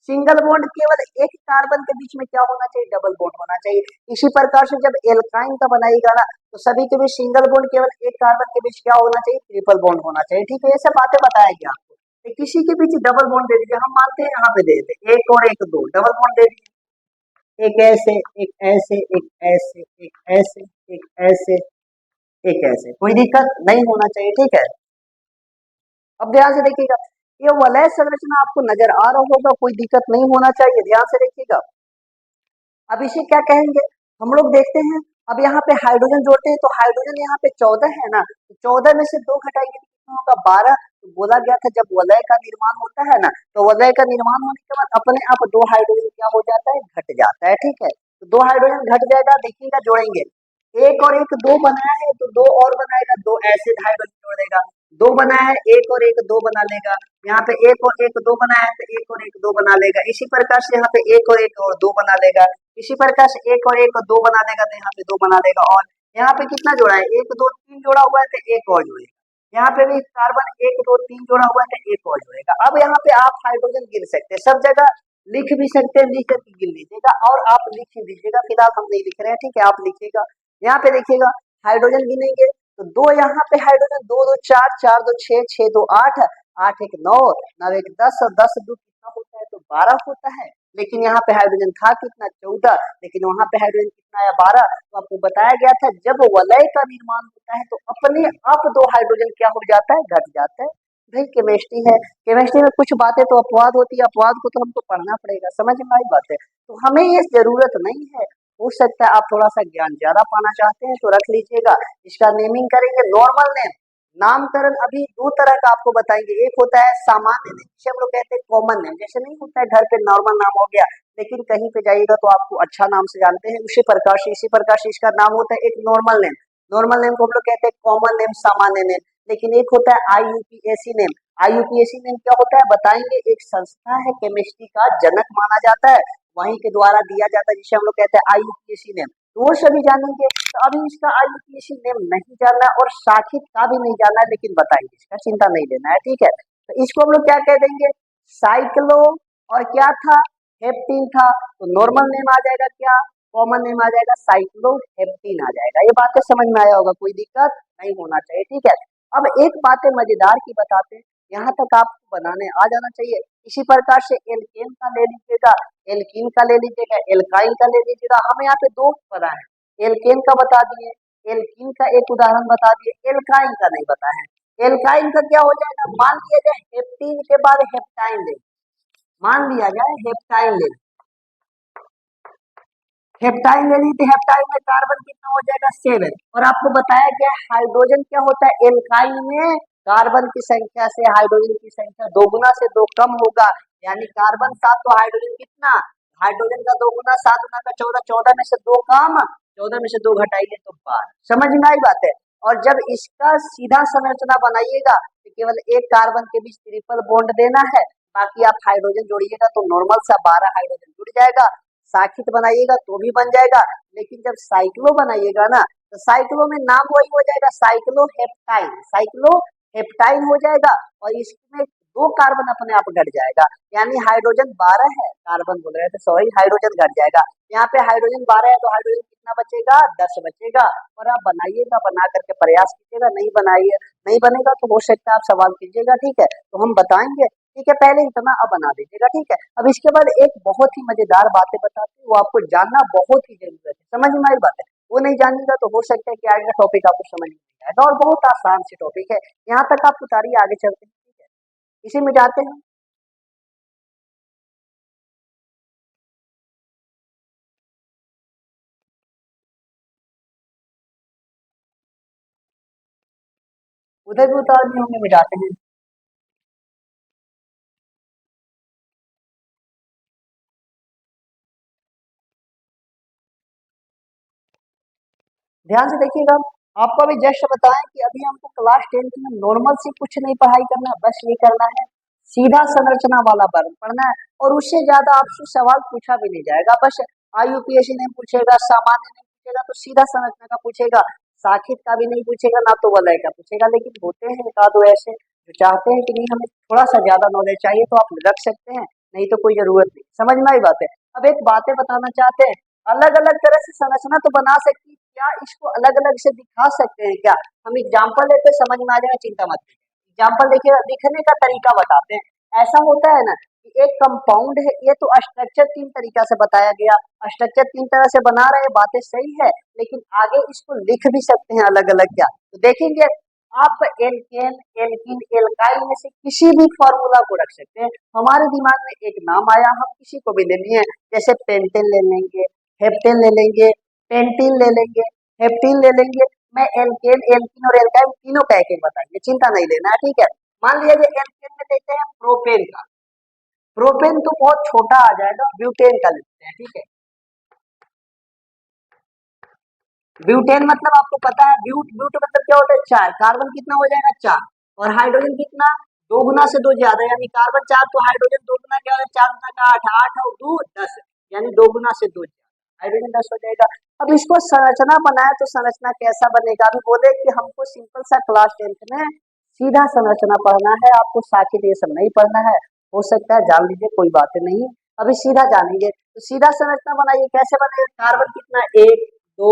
सिंगल बॉन्ड, केवल एक कार्बन के बीच में क्या होना चाहिए, डबल बॉन्ड होना चाहिए। इसी प्रकार से जब एल्काइन का बनाएगा ना, तो सभी के बीच सिंगल बॉन्ड, केवल एक कार्बन के बीच क्या होना चाहिए, ट्रिपल बॉन्ड होना चाहिए, ठीक है। ये सब बातें बताया गया आपको। तो किसी के बीच डबल बॉन्ड दे दीजिए, हम मानते हैं यहाँ पे दे देते एक और एक दो डबल बॉन्ड दे दीजिए, एक ऐसे एक ऐसे एक ऐसे एक ऐसे एक ऐसे एक ऐसे, कोई दिक्कत नहीं होना चाहिए, ठीक है। अब ध्यान से देखिएगा, ये वलय संरचना आपको नजर आ रहा होगा, कोई दिक्कत नहीं होना चाहिए, ध्यान से देखिएगा। अब इसे क्या कहेंगे, हम लोग देखते हैं, अब यहाँ पे हाइड्रोजन जोड़ते हैं, तो हाइड्रोजन यहाँ पे 14 है ना, तो 14 में से 2 घटाएंगे तो कितना होगा 12। तो बोला गया था जब वलय का निर्माण होता है ना, तो वलय का निर्माण होने के बाद अपने आप 2 हाइड्रोजन क्या हो जाता है, घट जाता है, ठीक है। तो 2 हाइड्रोजन घट जाएगा, देखिएगा जोड़ेंगे, एक और एक 2 बनाया है तो 2 और बनाएगा, 2 ऐसे हाइड्रोजन जोड़ देगा, 2 बनाया है एक और एक 2 बना लेगा, यहाँ पे एक और एक 2 बनाया है तो एक और एक 2 बना लेगा, इसी प्रकार से यहाँ पे एक और एक और 2 बना लेगा, इसी प्रकार से एक और एक 2 बना लेगा, तो यहाँ पे 2 बना लेगा, और यहाँ पे कितना जोड़ा है, 1 2 3 जोड़ा हुआ है तो एक और जोड़ेगा, यहाँ पे भी कार्बन 1 2 3 जोड़ा हुआ है तो एक और जोड़ेगा। अब यहाँ पे आप हाइड्रोजन गिन सकते हैं, सब जगह लिख भी सकते हैं, लिख करके गिन लीजिएगा, और आप लिख ही दीजिएगा, फिलहाल हम नहीं लिख रहे हैं, ठीक है, आप लिखिएगा। यहाँ पे देखिएगा हाइड्रोजन गिनेंगे तो 2 यहाँ पे हाइड्रोजन, 2 2 4 4 2 6 6 2 8 8 1 9 9 1 10 और 10 2 कितना होता है, तो 12 होता है। लेकिन यहाँ पे हाइड्रोजन था कितना, 14, लेकिन वहां पे हाइड्रोजन कितना है, 12। तो आपको बताया गया था जब वलय का निर्माण होता है तो अपने आप 2 हाइड्रोजन क्या हो जाता है, घट जाता है। भाई केमिस्ट्री है, केमिस्ट्री में कुछ बातें तो अपवाद होती है, अपवाद को तो हमको पढ़ना पड़ेगा, समझ में आई बात है। तो हमें ये जरूरत नहीं है, हो सकता है आप थोड़ा सा ज्ञान ज्यादा पाना चाहते हैं तो रख लीजिएगा। इसका नेमिंग करेंगे नॉर्मल नेम, नामकरण अभी 2 तरह का आपको बताएंगे, एक होता है सामान्य नेम जिसे हम लोग कहते हैं कॉमन नेम, जैसे नहीं होता है घर पे नॉर्मल नाम हो गया, लेकिन कहीं पे जाइएगा तो आपको अच्छा नाम से जानते हैं, इसी प्रकार से इसका नाम होता है एक नॉर्मल नेम। नॉर्मल नेम को हम लोग कहते हैं कॉमन नेम, सामान्य नेम। लेकिन एक होता है आईयूपीएसी नेम। आईयूपीएसी नेम क्या होता है बताएंगे, एक संस्था है केमिस्ट्री का जनक माना जाता है, वहीं के द्वारा दिया जाता है, जिसे हम लोग कहते हैं आईयूपीएसी नेम। तो वो सभी जानेंगे, तो अभी इसका आईयूपीएसी नेम नहीं जानना और साखित का भी नहीं जानना, लेकिन बताएंगे, इसका चिंता नहीं लेना है, ठीक है। तो इसको हम लोग क्या कह देंगे, साइक्लो, और क्या था, हेप्टीन था, तो नॉर्मल नेम आ जाएगा क्या, कॉमन नेम आ जाएगा साइक्लो हेप्टीन आ जाएगा। ये बातें समझ में आया होगा, कोई दिक्कत नहीं होना चाहिए, ठीक है। अब एक बातें मजेदार की बताते हैं, यहाँ तक आपको बनाने आ जाना चाहिए। इसी प्रकार से एल्केन का ले लीजिएगा, एल्कीन का ले लीजिएगा, एल्काइल का ले लीजिएगा, हमें यहाँ पे 2 पता है, एल्केन का बता दिए, एल्कीन का एक उदाहरण बता दिए, एल्काइन का नहीं पता है। एल्काइन का क्या हो जाएगा, मान लिया जाए हेप्टीन के बाद हेप्टाइन ले, मान लिया जाए हेप्टाइन ले, हेप्टाइन ले ली तो हेप्टाइन में कार्बन कितना हो जाएगा 7, और आपको बताया गया हाइड्रोजन क्या होता है, एल्काइन में कार्बन की संख्या से हाइड्रोजन की संख्या 2 गुना से 2 कम होगा, यानी कार्बन 7 तो हाइड्रोजन कितना, हाइड्रोजन का 2 गुना, 7 गुना का 14, 14 में से 2 कम, 14 में से 2 घटाइए तो 12, समझ में आई बात है। और जब इसका सीधा संरचना बनाइएगा तो केवल एक कार्बन के बीच ट्रिपल बॉन्ड देना है, बाकी आप हाइड्रोजन जोड़िएगा तो नॉर्मल सा 12 हाइड्रोजन जुड़ जाएगा, साखित बनाइएगा तो भी बन जाएगा। लेकिन जब साइक्लो बनाइएगा ना, तो साइक्लो में नाम वही हो जाएगा, साइक्लो हेप्टाइन, साइक्लो हेप्टाइन हो जाएगा, और इसमें 2 कार्बन अपने आप घट जाएगा, यानी हाइड्रोजन 12 है, कार्बन बोल रहे थे सॉरी, हाइड्रोजन घट जाएगा। यहाँ पे हाइड्रोजन 12 है तो हाइड्रोजन कितना बचेगा, 10 बचेगा। और आप बनाइएगा, बना करके प्रयास कीजिएगा, नहीं बनाइए, नहीं बनेगा तो हो सकता है आप सवाल कीजिएगा, ठीक है, तो हम बताएंगे, ठीक है। पहले इतना अब बना दीजिएगा, ठीक है। अब इसके बाद एक बहुत ही मजेदार बातें बताते हैं, वो आपको जानना बहुत ही जरूरत है, समझ में आई बात है, वो नहीं जानेगा तो हो सकता है कि आगे का टॉपिक आपको समझ में नहीं आएगा, और बहुत आसान सी टॉपिक है, यहाँ तक आप उतारिए, आगे चलते हैं, ठीक है, इसी में जाते हैं। उधर भी उतार दिए होंगे, मिटाते हैं। ध्यान से देखिएगा, आपको अभी जस्ट बताएं कि अभी हमको क्लास 10 में नॉर्मल से कुछ नहीं पढ़ाई करना, बस ये करना है, सीधा संरचना वाला वर्ग पढ़ना है, और उससे ज्यादा आपसे सवाल पूछा भी नहीं जाएगा, बस आईयूपीएसी नहीं पूछेगा, सामान्य नहीं पूछेगा, तो सीधा संरचना का पूछेगा, साखित का भी नहीं पूछेगा, ना तो वलय का पूछेगा। लेकिन होते हैं एक आधो ऐसे जो चाहते हैं कि नहीं हमें थोड़ा सा ज्यादा नॉलेज चाहिए, तो आप रख सकते हैं, नहीं तो कोई जरूरत नहीं, समझ में आई बात है। अब एक बातें बताना चाहते हैं, अलग अलग तरह से संरचना तो बना सकती है, क्या इसको अलग अलग से दिखा सकते हैं क्या, हम एग्जाम्पल लेते समझ में आ जाएगा, चिंता मत कीजिए। एग्जाम्पल देखिए, लिखने का तरीका बताते हैं। ऐसा होता है ना कि एक कंपाउंड है, ये तो स्ट्रक्चर तीन तरीका से बताया गया, स्ट्रक्चर तीन तरह से बना रहे, बातें सही है, लेकिन आगे इसको लिख भी सकते हैं अलग अलग। क्या तो देखेंगे आप, एल्केन, एल्कीन, एल्काइल में से किसी भी फॉर्मूला को रख सकते हैं। हमारे दिमाग में एक नाम आया, हम किसी को भी ले लिए, जैसे पेंटेन ले लेंगे, हेप्टेन ले लेंगे, पेंटिन ले लेंगे, हेप्टीन ले लेंगे। मैं एल्केन, एल्कीन और एल्काइल तीनों का एक एक बताएंगे, चिंता नहीं लेना है, ठीक है। मान लिया एल्केन में लेते हैं प्रोपेन का, प्रोपेन तो बहुत छोटा आ जाएगा, ब्यूटेन का लेते हैं, ठीक है। ब्यूटेन मतलब आपको पता है, ब्यूट ब्यूट मतलब क्या होता है, चार, कार्बन कितना हो जाएगा, चार, और हाइड्रोजन कितना, दो गुना से दो ज्यादा, यानी कार्बन चार तो हाइड्रोजन दो गुना, क्या है, चार गुना का आठ, आठ और दो 10, यानी दो गुना से दो ज्यादा, हाइड्रोजन 10 हो जाएगा। अब इसको संरचना बनाए तो संरचना कैसा बनेगा, अभी बोले कि हमको सिंपल सा क्लास 10th में सीधा संरचना पढ़ना है, आपको साकिट ये सब नहीं पढ़ना है, हो सकता है जान लीजिए, कोई बात नहीं, अभी सीधा जानेंगे। तो सीधा संरचना बनाइए, कैसे बनेगा, कार्बन कितना, एक, दो,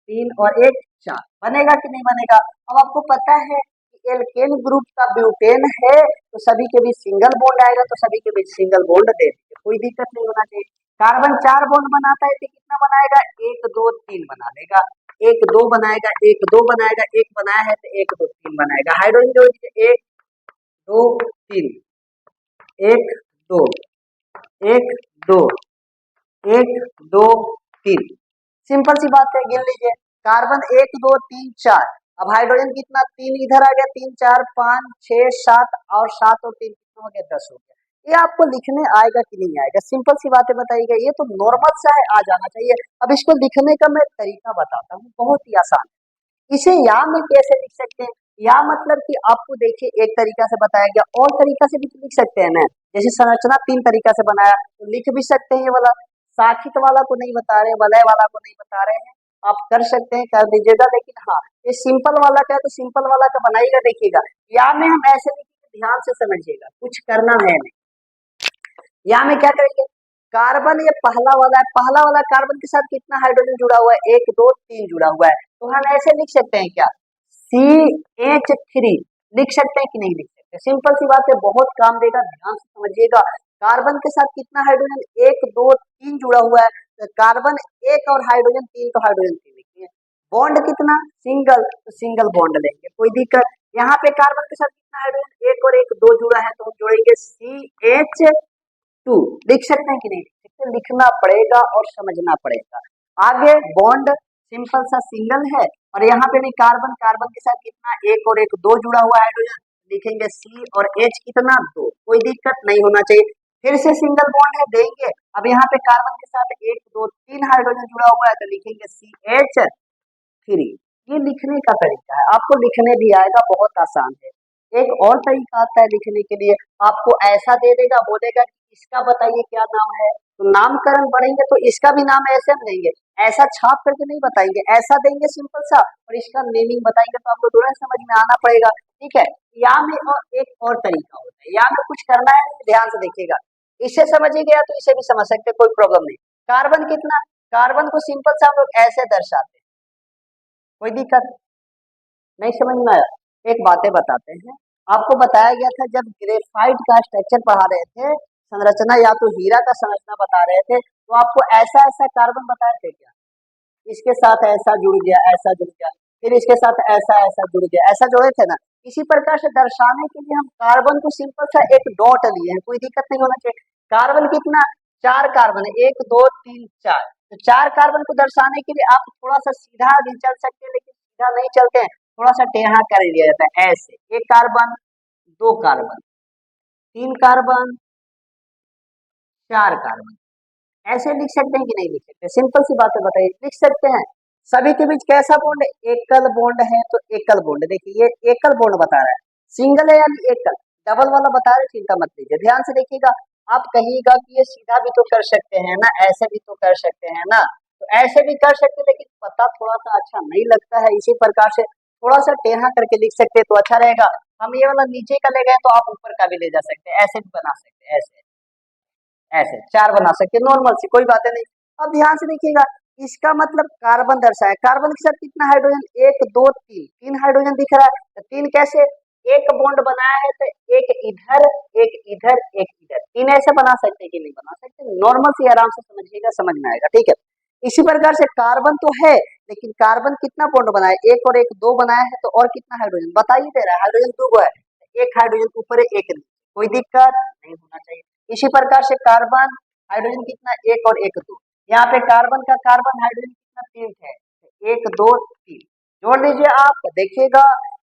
तीन और एक, चार, बनेगा कि नहीं बनेगा। अब आपको पता है कि एल्केन ग्रुप का ब्यूटेन है, तो सभी के बीच सिंगल बॉन्ड आएगा, तो सभी के बीच सिंगल बॉन्ड दे देंगे, कोई दिक्कत नहीं होना चाहिए। कार्बन चार बॉन्ड बनाता है तो कितना बनाएगा, एक, दो, तीन बना लेगा, एक, दो बनाएगा, एक, दो बनाएगा, एक बनाया है तो एक, दो, तीन बनाएगा। हाइड्रोजन जो एक, दो, तीन, एक, दो, एक, दो, एक, दो, तीन, सिंपल सी बात है, गिन लीजिए, कार्बन एक, दो, तीन, चार, अब हाइड्रोजन कितना, तीन इधर आ गया, तीन, चार, पांच, छह, सात, और सात और तीन कितना हो गया, 10 हो गया। ये आपको लिखने आएगा कि नहीं आएगा, सिंपल सी बातें बताई गई, ये तो नॉर्मल सा है, आ जाना चाहिए। अब इसको लिखने का मैं तरीका बताता हूँ, बहुत ही आसान है। इसे या में कैसे लिख सकते हैं, या मतलब कि आपको देखिए एक तरीका से बताया गया, और तरीका से भी तो लिख सकते हैं ना, जैसे संरचना तीन तरीका से बनाया तो लिख भी सकते हैं, ये वाला साखित वाला को नहीं बता रहे, वलय वाला को नहीं बता रहे हैं, आप कर सकते हैं, कर दीजिएगा, लेकिन हाँ ये सिंपल वाला का है तो सिंपल वाला का बनाइएगा, देखिएगा या में हम ऐसे लिखेंगे, ध्यान से समझिएगा, कुछ करना है नहीं। या में क्या करेंगे, कार्बन ये पहला वाला है, पहला वाला कार्बन के साथ कितना हाइड्रोजन जुड़ा हुआ है, एक, दो, तीन जुड़ा हुआ है, तो हम ऐसे लिख सकते हैं क्या, CH3 लिख सकते हैं कि नहीं लिख सकते, सिंपल सी बात है, बहुत काम देगा, ध्यान से समझिएगा। कार्बन के साथ कितना हाइड्रोजन, एक, दो, तीन जुड़ा हुआ है, तो कार्बन एक और हाइड्रोजन तीन, तो हाइड्रोजन तीन लिखिए। बॉन्ड कितना, सिंगल, तो सिंगल बॉन्ड लेंगे, कोई दिक्कत। यहाँ पे कार्बन के साथ कितना हाइड्रोजन, एक और एक, दो जुड़ा है, तो हम जोड़ेंगे CH2, लिख सकते हैं कि नहीं लिख सकते, लिखना पड़ेगा और समझना पड़ेगा। आगे बॉन्ड सिंपल सा सिंगल है, और यहाँ पे भी कार्बन, कार्बन के साथ कितना, एक और एक, दो जुड़ा हुआ हाइड्रोजन, लिखेंगे C और H कितना, दो, कोई दिक्कत नहीं होना चाहिए। फिर से सिंगल बॉन्ड है, देंगे, अब यहाँ पे कार्बन के साथ एक, दो, तीन हाइड्रोजन जुड़ा हुआ है, तो लिखेंगे CH3। ये लिखने का तरीका है, आपको लिखने भी आएगा, बहुत आसान है। एक और तरीका आता है लिखने के लिए, आपको ऐसा दे देगा, बोलेगा कि इसका बताइए क्या नाम है, तो नामकरण पढ़ेंगे तो इसका भी नाम ऐसे हम देंगे, ऐसा छाप करके नहीं बताएंगे, ऐसा देंगे सिंपल सा, और इसका नेमिंग बताएंगे, तो आपको थोड़ा समझ में आना पड़ेगा, ठीक है। या में और एक और तरीका होता है, या में कुछ करना है, ध्यान से देखिएगा, इसे समझिएगा तो इसे भी समझ सकते, कोई प्रॉब्लम नहीं। कार्बन कितना, कार्बन को सिंपल सा हम लोग ऐसे दर्शाते हैं, कोई दिक्कत नहीं, समझ में आया। एक बातें बताते हैं, आपको बताया गया था जब ग्रेफाइट का स्ट्रक्चर पढ़ा रहे थे, संरचना या तो हीरा का संरचना बता रहे थे, तो आपको ऐसा ऐसा कार्बन बताए थे क्या, इसके साथ ऐसा जुड़ गया, ऐसा जुड़ गया, फिर इसके साथ ऐसा ऐसा जुड़ गया, ऐसा जोड़े थे ना। इसी प्रकार से दर्शाने के लिए हम कार्बन को सिंपल सा एक डॉट लिए हैं, कोई दिक्कत नहीं होना चाहिए। कार्बन कितना, चार कार्बन है, एक, दो, तीन, चार, तो चार कार्बन को दर्शाने के लिए आप थोड़ा सा सीधा भी चल सकते हैं, लेकिन सीधा नहीं चलते हैं, थोड़ा सा टेढ़ा कर लिया जाता है, ऐसे, एक कार्बन, दो कार्बन, तीन कार्बन, चार कार्बन, ऐसे लिख सकते हैं कि नहीं लिख सकते, सिंपल सी बात है, बताइए, लिख सकते हैं। सभी के बीच कैसा बॉन्ड है, एकल बॉन्ड है, तो एकल बॉन्ड, देखिए ये एकल बॉन्ड बता रहा है, सिंगल है यानी एकल, डबल वाला बता रहे, चिंता मत लीजिए, ध्यान से देखिएगा। आप कहिएगा कि ये सीधा भी तो कर सकते हैं ना, ऐसे भी तो कर सकते हैं ना, तो ऐसे भी कर सकते हैं, लेकिन पता थोड़ा सा अच्छा नहीं लगता है, इसी प्रकार से थोड़ा सा टेढ़ा करके लिख सकते तो अच्छा रहेगा। हम ये वाला नीचे का ले गए तो आप ऊपर का भी ले जा सकते हैं, ऐसे भी बना सकते हैं, ऐसे ऐसे चार बना सकते हैं, नॉर्मल सी, कोई बातें नहीं। अब ध्यान से देखिएगा, इसका मतलब कार्बन दर्शाया, कार्बन के साथ कितना हाइड्रोजन, एक, दो, तीन, तीन हाइड्रोजन दिख रहा है, तो तीन कैसे, एक बॉन्ड बनाया है तो एक इधर एक इधर एक इधर, तीन ऐसे बना सकते हैं कि नहीं बना सकते? नॉर्मल से आराम से समझिएगा, समझ में आएगा, ठीक है। इसी प्रकार से कार्बन तो है, लेकिन कार्बन कितना बॉन्ड बनाया, एक और एक दो बनाया है, तो और कितना हाइड्रोजन बताइए दे रहा है, हाइड्रोजन दो है, एक हाइड्रोजन ऊपर है एक नीचे, कोई दिक्कत नहीं होना चाहिए। इसी प्रकार से कार्बन हाइड्रोजन कितना, एक और एक दो, यहाँ पे कार्बन का कार्बन हाइड्रोजन कितना, तीन है, एक दो तीन, जोड़ लीजिए आप देखिएगा,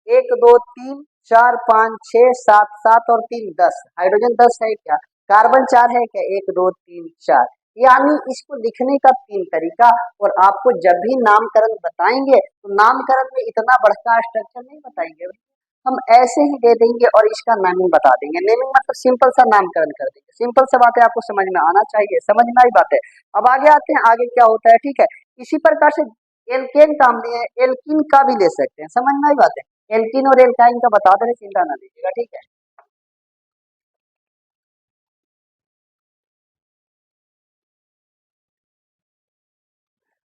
एक दो तीन चार पाँच छह सात, सात और तीन 10, हाइड्रोजन 10 है क्या, कार्बन 4 है क्या, एक दो तीन चार। यानी इसको लिखने का तीन तरीका, और आपको जब भी नामकरण बताएंगे तो नामकरण में इतना बड़का स्ट्रक्चर नहीं बताएंगे, हम ऐसे ही दे देंगे और इसका नामिंग बता देंगे। नेमिंग मतलब सिंपल सा नामकरण कर देंगे, सिंपल सा बातें आपको समझ में आना चाहिए, समझ में आई बात है। अब आगे आते हैं, आगे क्या होता है, ठीक है। इसी प्रकार से एल्केन का हम लिए, एल्किन का भी ले सकते हैं, समझ में आई बात है। एल्किन और एल्काइन का बता दे, चिंता ना लीजिएगा, ठीक है।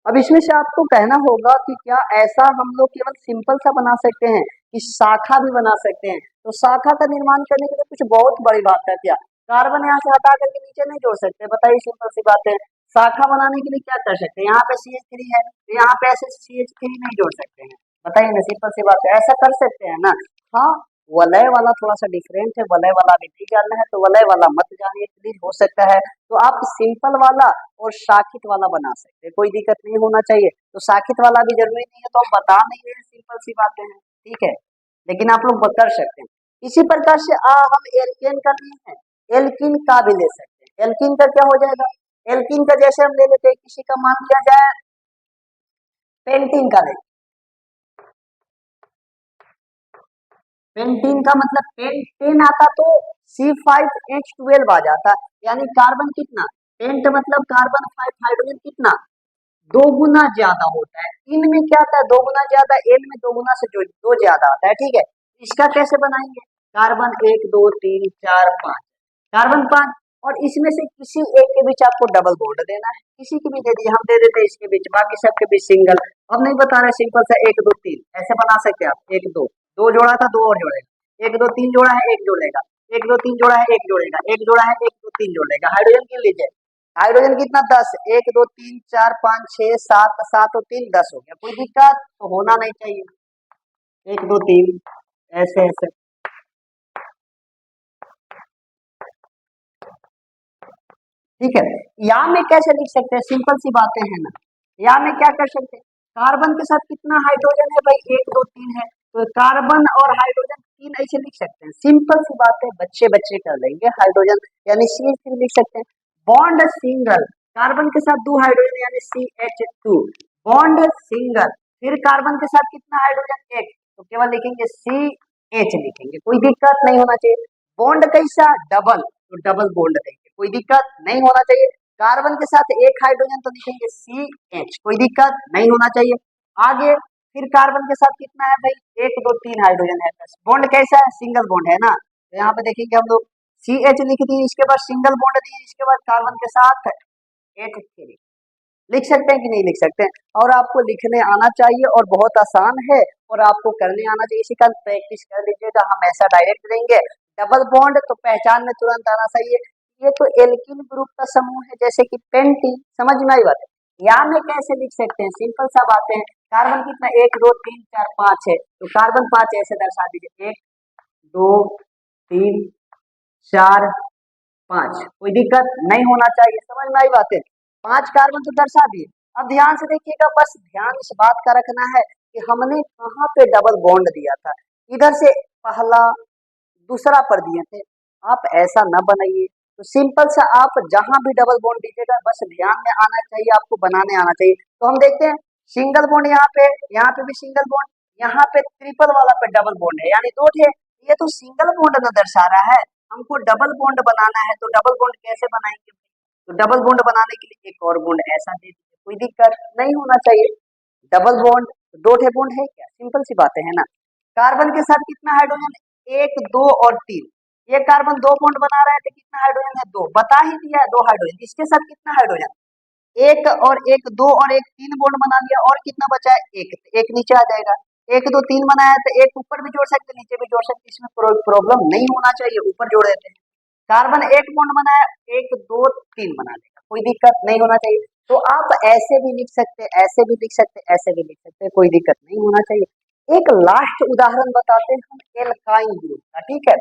अब इसमें से आपको कहना होगा कि क्या ऐसा हम लोग केवल सिंपल सा बना सकते हैं कि शाखा भी बना सकते हैं? तो शाखा का निर्माण करने के लिए कुछ बहुत बड़ी बात है क्या, कार्बन यहाँ से हटा करके नीचे नहीं जोड़ सकते? बताइए, सिंपल सी बात है। शाखा बनाने के लिए क्या कर सकते हैं, यहाँ पे CH3 है तो यहाँ पे ऐसे CH3 नहीं जोड़ सकते हैं? बताइए ना, सिंपल सी बात है, ऐसा कर सकते हैं ना। हाँ, वलय वाला थोड़ा सा डिफरेंट है, वलय वाला भी नहीं जानना है तो वलय वाला मत जानिए प्लीज, हो सकता है तो आप सिंपल वाला और शाखित वाला बना सकते हैं, कोई दिक्कत नहीं होना चाहिए। तो शाखित वाला भी जरूरी नहीं है, तो हम बता नहीं रहे हैं, सिंपल सी बातें हैं, ठीक है, लेकिन आप लोग कर सकते हैं। इसी प्रकार से हम एल्केन का लिए हैं, एल्किन का भी ले सकते हैं। एल्किन का क्या हो जाएगा, एल्किन का जैसे हम ले लेते हैं, किसी का मान लिया जाए पेंटीन का ले, पेंटीन का मतलब पेंटेन आता तो C5H12 आ जाता, यानी कार्बन कितना, पेंट मतलब कार्बन 5, हाइड्रोजन कितना, दो गुना ज्यादा होता है। इनमें क्या आता है, दो गुना ज्यादा, एल में दो गुना से जो दो ज्यादा आता है, ठीक है। इसका कैसे बनाएंगे, कार्बन एक दो तीन चार पाँच, कार्बन पाँच, और इसमें से किसी एक के बीच आपको डबल बॉन्ड देना है, किसी की भी दे दिए, हम दे देते हैं इसके बीच, बाकी सबके बीच सिंगल। अब नहीं बता रहे, सिंपल सा एक दो तीन ऐसे बना सकते हैं आप, एक दो, दो जोड़ा था दो और जोड़ेगा, एक दो तीन जोड़ा है एक जोड़ेगा, एक दो तीन जोड़ा है एक जोड़ेगा, एक जोड़ा है एक दो तीन जोड़ेगा। हाइड्रोजन गिन लीजिए, हाइड्रोजन कितना, 10, एक दो तीन चार पाँच छह सात, सात और तीन 10 हो गया, कोई दिक्कत तो होना नहीं चाहिए, एक दो तीन ऐसे ऐसे, ठीक है। या में कैसे लिख सकते हैं, सिंपल सी बातें हैं ना, या में क्या कर सकते हैं, कार्बन के साथ कितना हाइड्रोजन है भाई, एक दो तीन है, तो कार्बन और हाइड्रोजन तीन ऐसे लिख सकते हैं, सिंपल सी बात है, बच्चे बच्चे कर लेंगे, हाइड्रोजन यानी CH3 लिख सकते हैं। बॉन्ड सिंगल, कार्बन के साथ दो हाइड्रोजन यानी CH2, बॉन्ड सिंगल, फिर कार्बन के साथ कितना हाइड्रोजन, एक, तो केवल लिखेंगे CH लिखेंगे, कोई दिक्कत नहीं होना चाहिए। बॉन्ड कैसा, डबल, तो डबल बॉन्ड देंगे, कोई दिक्कत नहीं होना चाहिए। कार्बन के साथ एक हाइड्रोजन तो लिखेंगे CH, कोई दिक्कत नहीं होना चाहिए। आगे फिर कार्बन के साथ कितना है भाई, एक दो तीन हाइड्रोजन है, बस बॉन्ड कैसा है, सिंगल बॉन्ड है ना, तो यहाँ पे देखेंगे हम लोग CH लिख दिए, इसके बाद सिंगल बॉन्ड दिए, इसके बाद कार्बन के साथ H3 लिख सकते हैं कि नहीं लिख सकते हैं, और आपको लिखने आना चाहिए और बहुत आसान है, और आपको करने आना चाहिए, इसी का प्रैक्टिस कर लीजिएगा। हम ऐसा डायरेक्ट देंगे डबल बॉन्ड तो पहचान में तुरंत आना चाहिए, ये तो एल्किन ग्रुप का समूह है, जैसे कि पेंटीन, समझ में आई बात है। या में कैसे लिख सकते हैं, सिंपल सा बात है, कार्बन कितना, एक दो तीन चार पाँच है, तो कार्बन पाँच ऐसे दर्शा दीजिए, एक दो तीन चार पाँच, कोई दिक्कत नहीं होना चाहिए, समझ में आई बात है। पांच कार्बन तो दर्शा दिए। अब ध्यान से देखिएगा, बस ध्यान इस बात का रखना है कि हमने कहाँ पे डबल बॉन्ड दिया था, इधर से पहला दूसरा पर दिए थे, आप ऐसा न बनाइए। तो सिंपल सा आप जहां भी डबल बॉन्ड दीजिएगा बस ध्यान में आना चाहिए, आपको बनाने आना चाहिए। तो हम देखते हैं सिंगल बॉन्ड यहाँ पे भी सिंगल बॉन्ड, यहाँ पे ट्रिपल वाला पे डबल बॉन्ड है, यानी दो थे, ये तो सिंगल बॉन्ड न दर्शा रहा है, हमको डबल बॉन्ड बनाना है, तो डबल बॉन्ड कैसे बनाएंगे, तो डबल बॉन्ड बनाने के लिए एक और बॉन्ड ऐसा दे दीजिए, कोई दिक्कत नहीं होना चाहिए। डबल बॉन्ड, दो ठे बॉन्ड है क्या, सिंपल सी बातें है ना। कार्बन के साथ कितना हाइड्रोजन है, एक दो और तीन, ये कार्बन दो बॉन्ड बना रहा है तो कितना हाइड्रोजन है, दो, बता ही दिया है, दो हाइड्रोजन, इसके साथ कितना हाइड्रोजन, एक और एक, दो और एक, तीन बॉन्ड बना लिया, और कितना बचा है, एक, एक नीचे आ जाएगा, 1 2 3 बनाया तो एक ऊपर भी जोड़ सकते नीचे भी जोड़ सकते, इसमें प्रॉब्लम नहीं होना चाहिए, ऊपर जोड़ देते हैं। कार्बन एक बॉन्ड बनाया 1 2 3 बना देगा, कोई दिक्कत नहीं होना चाहिए। तो आप ऐसे भी लिख सकते, ऐसे भी लिख सकते, ऐसे भी लिख सकते, कोई दिक्कत नहीं होना चाहिए। एक लास्ट उदाहरण बताते हैं हम एल्काइन ग्रुप का, ठीक है।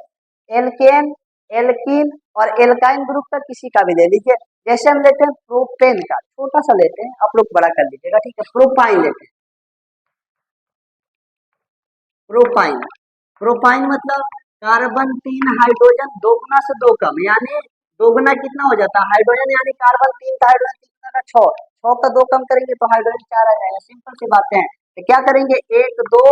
एल्केन, एल्कीन और एल्काइन ग्रुप का किसी का भी ले लीजिए। जैसे हम लेते हैं प्रोपेन का, छोटा सा लेते हैं, आप लोग बड़ा कर लीजिएगा, ठीक है। प्रोपाइन लेते हैं, प्रोपाइन, प्रोपाइन मतलब कार्बन 3 हाइड्रोजन 2 गुना से 2 कम, यानी 2 गुना कितना हो जाता है हाइड्रोजन, यानी कार्बन 3 का हाइड्रोजन 3 गुना का 6, 6 का 2 कम करेंगे तो हाइड्रोजन 4 आ जाएगा, सिंपल सी बातें हैं। तो क्या करेंगे 1 2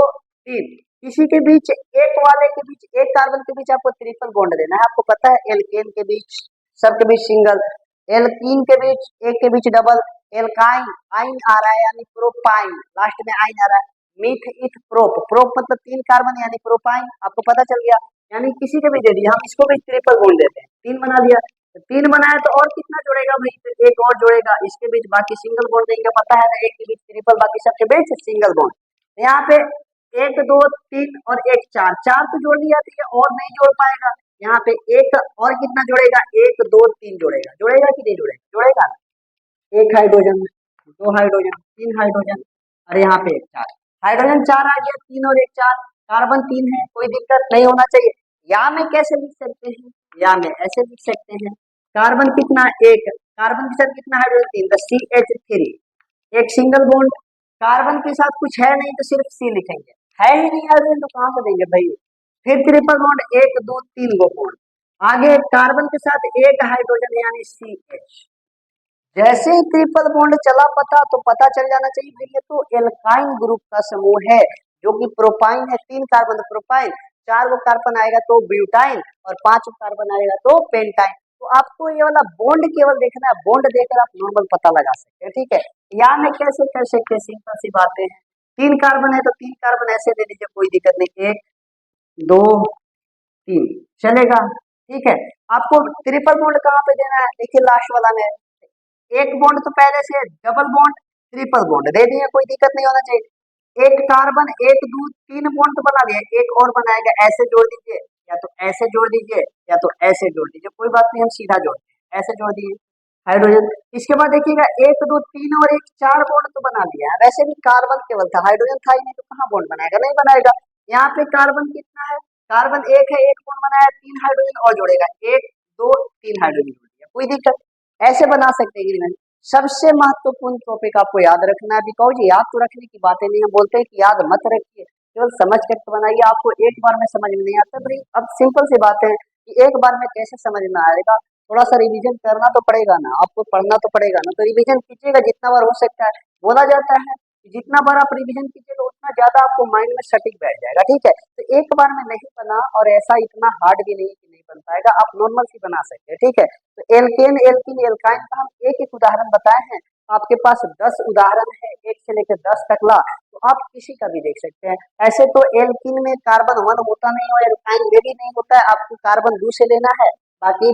3, किसी के बीच एक वाले के बीच एक कार्बन के बीच आपको ट्रिपल बॉन्ड देना है, आपको पता है एल्केन के बीच सब के बीच सिंगल, एल्कीन के बीच एक के बीच डबल, एल्काइन आइन आ रहा है यानी प्रोपाइन, लास्ट में आइन आ रहा है, मीथ इथ प्रोप, प्रोप मतलब 3 कार्बन यानी प्रोपाइन, आपको पता चल गया। यानी किसी के भी दे दिया, हम इसको भी ट्रिपल बॉन्ड देते हैं, 3 बना लिया। तो 3 बनाया तो और कितना जोड़ेगा भाई, तो एक और जोड़ेगा इसके बीच, बाकी सिंगल बॉन्ड देंगे, पता है ना, एक के बीच ट्रिपल, बाकी सबके बीच सिंगल बॉन्ड। यहाँ पे 1 2 3 और 1 4, 4 तो जोड़ लिया था, ये और नहीं जोड़ पाएगा। यहाँ पे एक और कितना जोड़ेगा, 1 2 3 जोड़ेगा, जोड़ेगा कि नहीं जोड़ेगा, जोड़ेगा ना। एक हाइड्रोजन, 2 हाइड्रोजन, 3 हाइड्रोजन, और यहाँ पे 4 हाइड्रोजन, 4 आ गया, 3 और 1 4, कार्बन 3 है, कोई दिक्कत नहीं होना चाहिए। या में कैसे लिख सकते हैं, या में ऐसे लिख सकते हैं, कार्बन कितना 1, कार्बन के साथ कितना हाइड्रोजन 3, तो CH3, एक सिंगल बॉन्ड, कार्बन के साथ कुछ है नहीं तो सिर्फ C लिखेंगे, है ही नहीं हाइड्रोजन तो कहाँ से देंगे भाई। फिर ट्रिपल बॉन्ड 1 2 3 गो बॉन्ड, आगे कार्बन के साथ एक हाइड्रोजन यानी CH, जैसे ही ट्रिपल बॉन्ड चला पता तो पता चल जाना चाहिए भाई ये तो एल्काइन ग्रुप का समूह है, जो कि प्रोपाइन है, 3 कार्बन प्रोपाइन, 4 गो कार्बन आएगा तो ब्यूटाइन, और 5 कार्बन आएगा तो पेंटाइन। तो आपको ये वाला बॉन्ड केवल देखना है, बॉन्ड देखकर आप नॉर्मल पता लगा सकते हैं, ठीक है। या में कैसे कर सकते हैं, सिंपल सी बातें हैं, 3 कार्बन है तो 3 कार्बन ऐसे ले लीजिए, कोई दिक्कत नहीं, 1 2 3 चलेगा, ठीक है। आपको ट्रिपल बॉन्ड कहाँ पे देना है, देखिए लास्ट वाला में, एक बॉन्ड तो पहले से डबल बॉन्ड ट्रिपल बॉन्ड दे दिए, कोई दिक्कत नहीं होना चाहिए। एक कार्बन 1 2 3 बॉन्ड तो बना लिया, एक और बनाएगा, ऐसे जोड़ दीजिए, या तो ऐसे जोड़ दीजिए, या तो ऐसे जोड़ दीजिए, कोई बात नहीं, हम सीधा जोड़ते हैं, ऐसे जोड़ दिए हाइड्रोजन। इसके बाद देखिएगा 1 2 3 और 1 4 बॉन्ड तो बना लिया है, वैसे भी कार्बन केवल था, हाइड्रोजन था ही नहीं तो कहाँ बॉन्ड बनाएगा, नहीं बनाएगा। यहाँ पे कार्बन कितना है, कार्बन 1 है, एक बॉन्ड बनाया, 3 हाइड्रोजन और जोड़ेगा, 1 2 3 हाइड्रोजन जोड़ दिया, कोई दिक्कत, ऐसे बना सकते हैं। सबसे महत्वपूर्ण टॉपिक आपको याद रखना है, बिकॉज याद तो रखने की बातें नहीं, हम बोलते हैं कि याद मत रखिए, केवल समझ कर तो बनाइए, आपको एक बार में समझ में नहीं आता भाई। अब सिंपल सी बात है कि एक बार में कैसे समझ में आएगा, थोड़ा सा रिवीजन करना तो पड़ेगा ना, आपको पढ़ना तो पड़ेगा ना, तो रिवीजन कीजिएगा जितना बार हो सकता है। बोला जाता है कि जितना बार आप रिवीजन कीजिएगा उतना ज्यादा आपको माइंड में सटीक बैठ जाएगा, ठीक है। तो एक बार में नहीं बना, और ऐसा इतना हार्ड भी नहीं कि नहीं बन पाएगा, आप नॉर्मल सी बना सकते हैं, ठीक है। तो एल्केन एल्कीन एल्काइन का हम एक एक उदाहरण बताए हैं, आपके पास 10 उदाहरण है, 1 से लेकर 10 तक ला, तो आप किसी का भी देख सकते हैं। ऐसे तो एल्कीन में कार्बन 1 होता नहीं और एल्काइन में भी नहीं होता है, आपको कार्बन 2 से लेना है, बाकी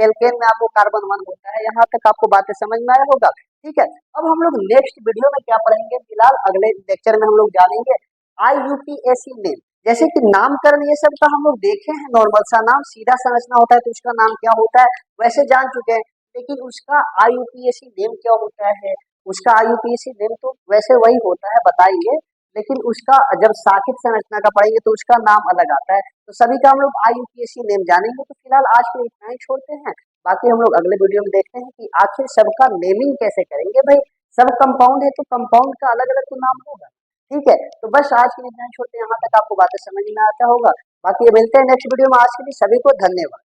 एल्केन में आपको कार्बन 1 होता है। यहाँ तक आपको बातें समझ में आया होगा, ठीक है। अब हम लोग नेक्स्ट वीडियो में क्या पढ़ेंगे, फिलहाल अगले लेक्चर में हम लोग जानेंगे IUPAC नेम, जैसे कि नामकरण ये सब का हम लोग देखे हैं, नॉर्मल सा नाम सीधा संरचना होता है तो उसका नाम क्या होता है वैसे जान चुके हैं, लेकिन उसका IUPAC नेम क्या होता है, उसका IUPAC नेम तो वैसे वही होता है बताएंगे, लेकिन उसका जब साखित संरचना का पढ़ेंगे तो उसका नाम अलग आता है। तो सभी का हम लोग IUPAC नेम जानेंगे। तो फिलहाल आज के लिए इतना ही छोड़ते हैं, बाकी हम लोग अगले वीडियो में देखते हैं कि आखिर सबका नेमिंग कैसे करेंगे भाई, सब कंपाउंड है तो कंपाउंड का अलग अलग तो नाम होगा, ठीक है। तो बस आज के लिए इतना ही छोड़ते हैं, यहाँ तक आपको बातें समझ में आता होगा, बाकी मिलते हैं नेक्स्ट वीडियो में, आज के लिए सभी को धन्यवाद।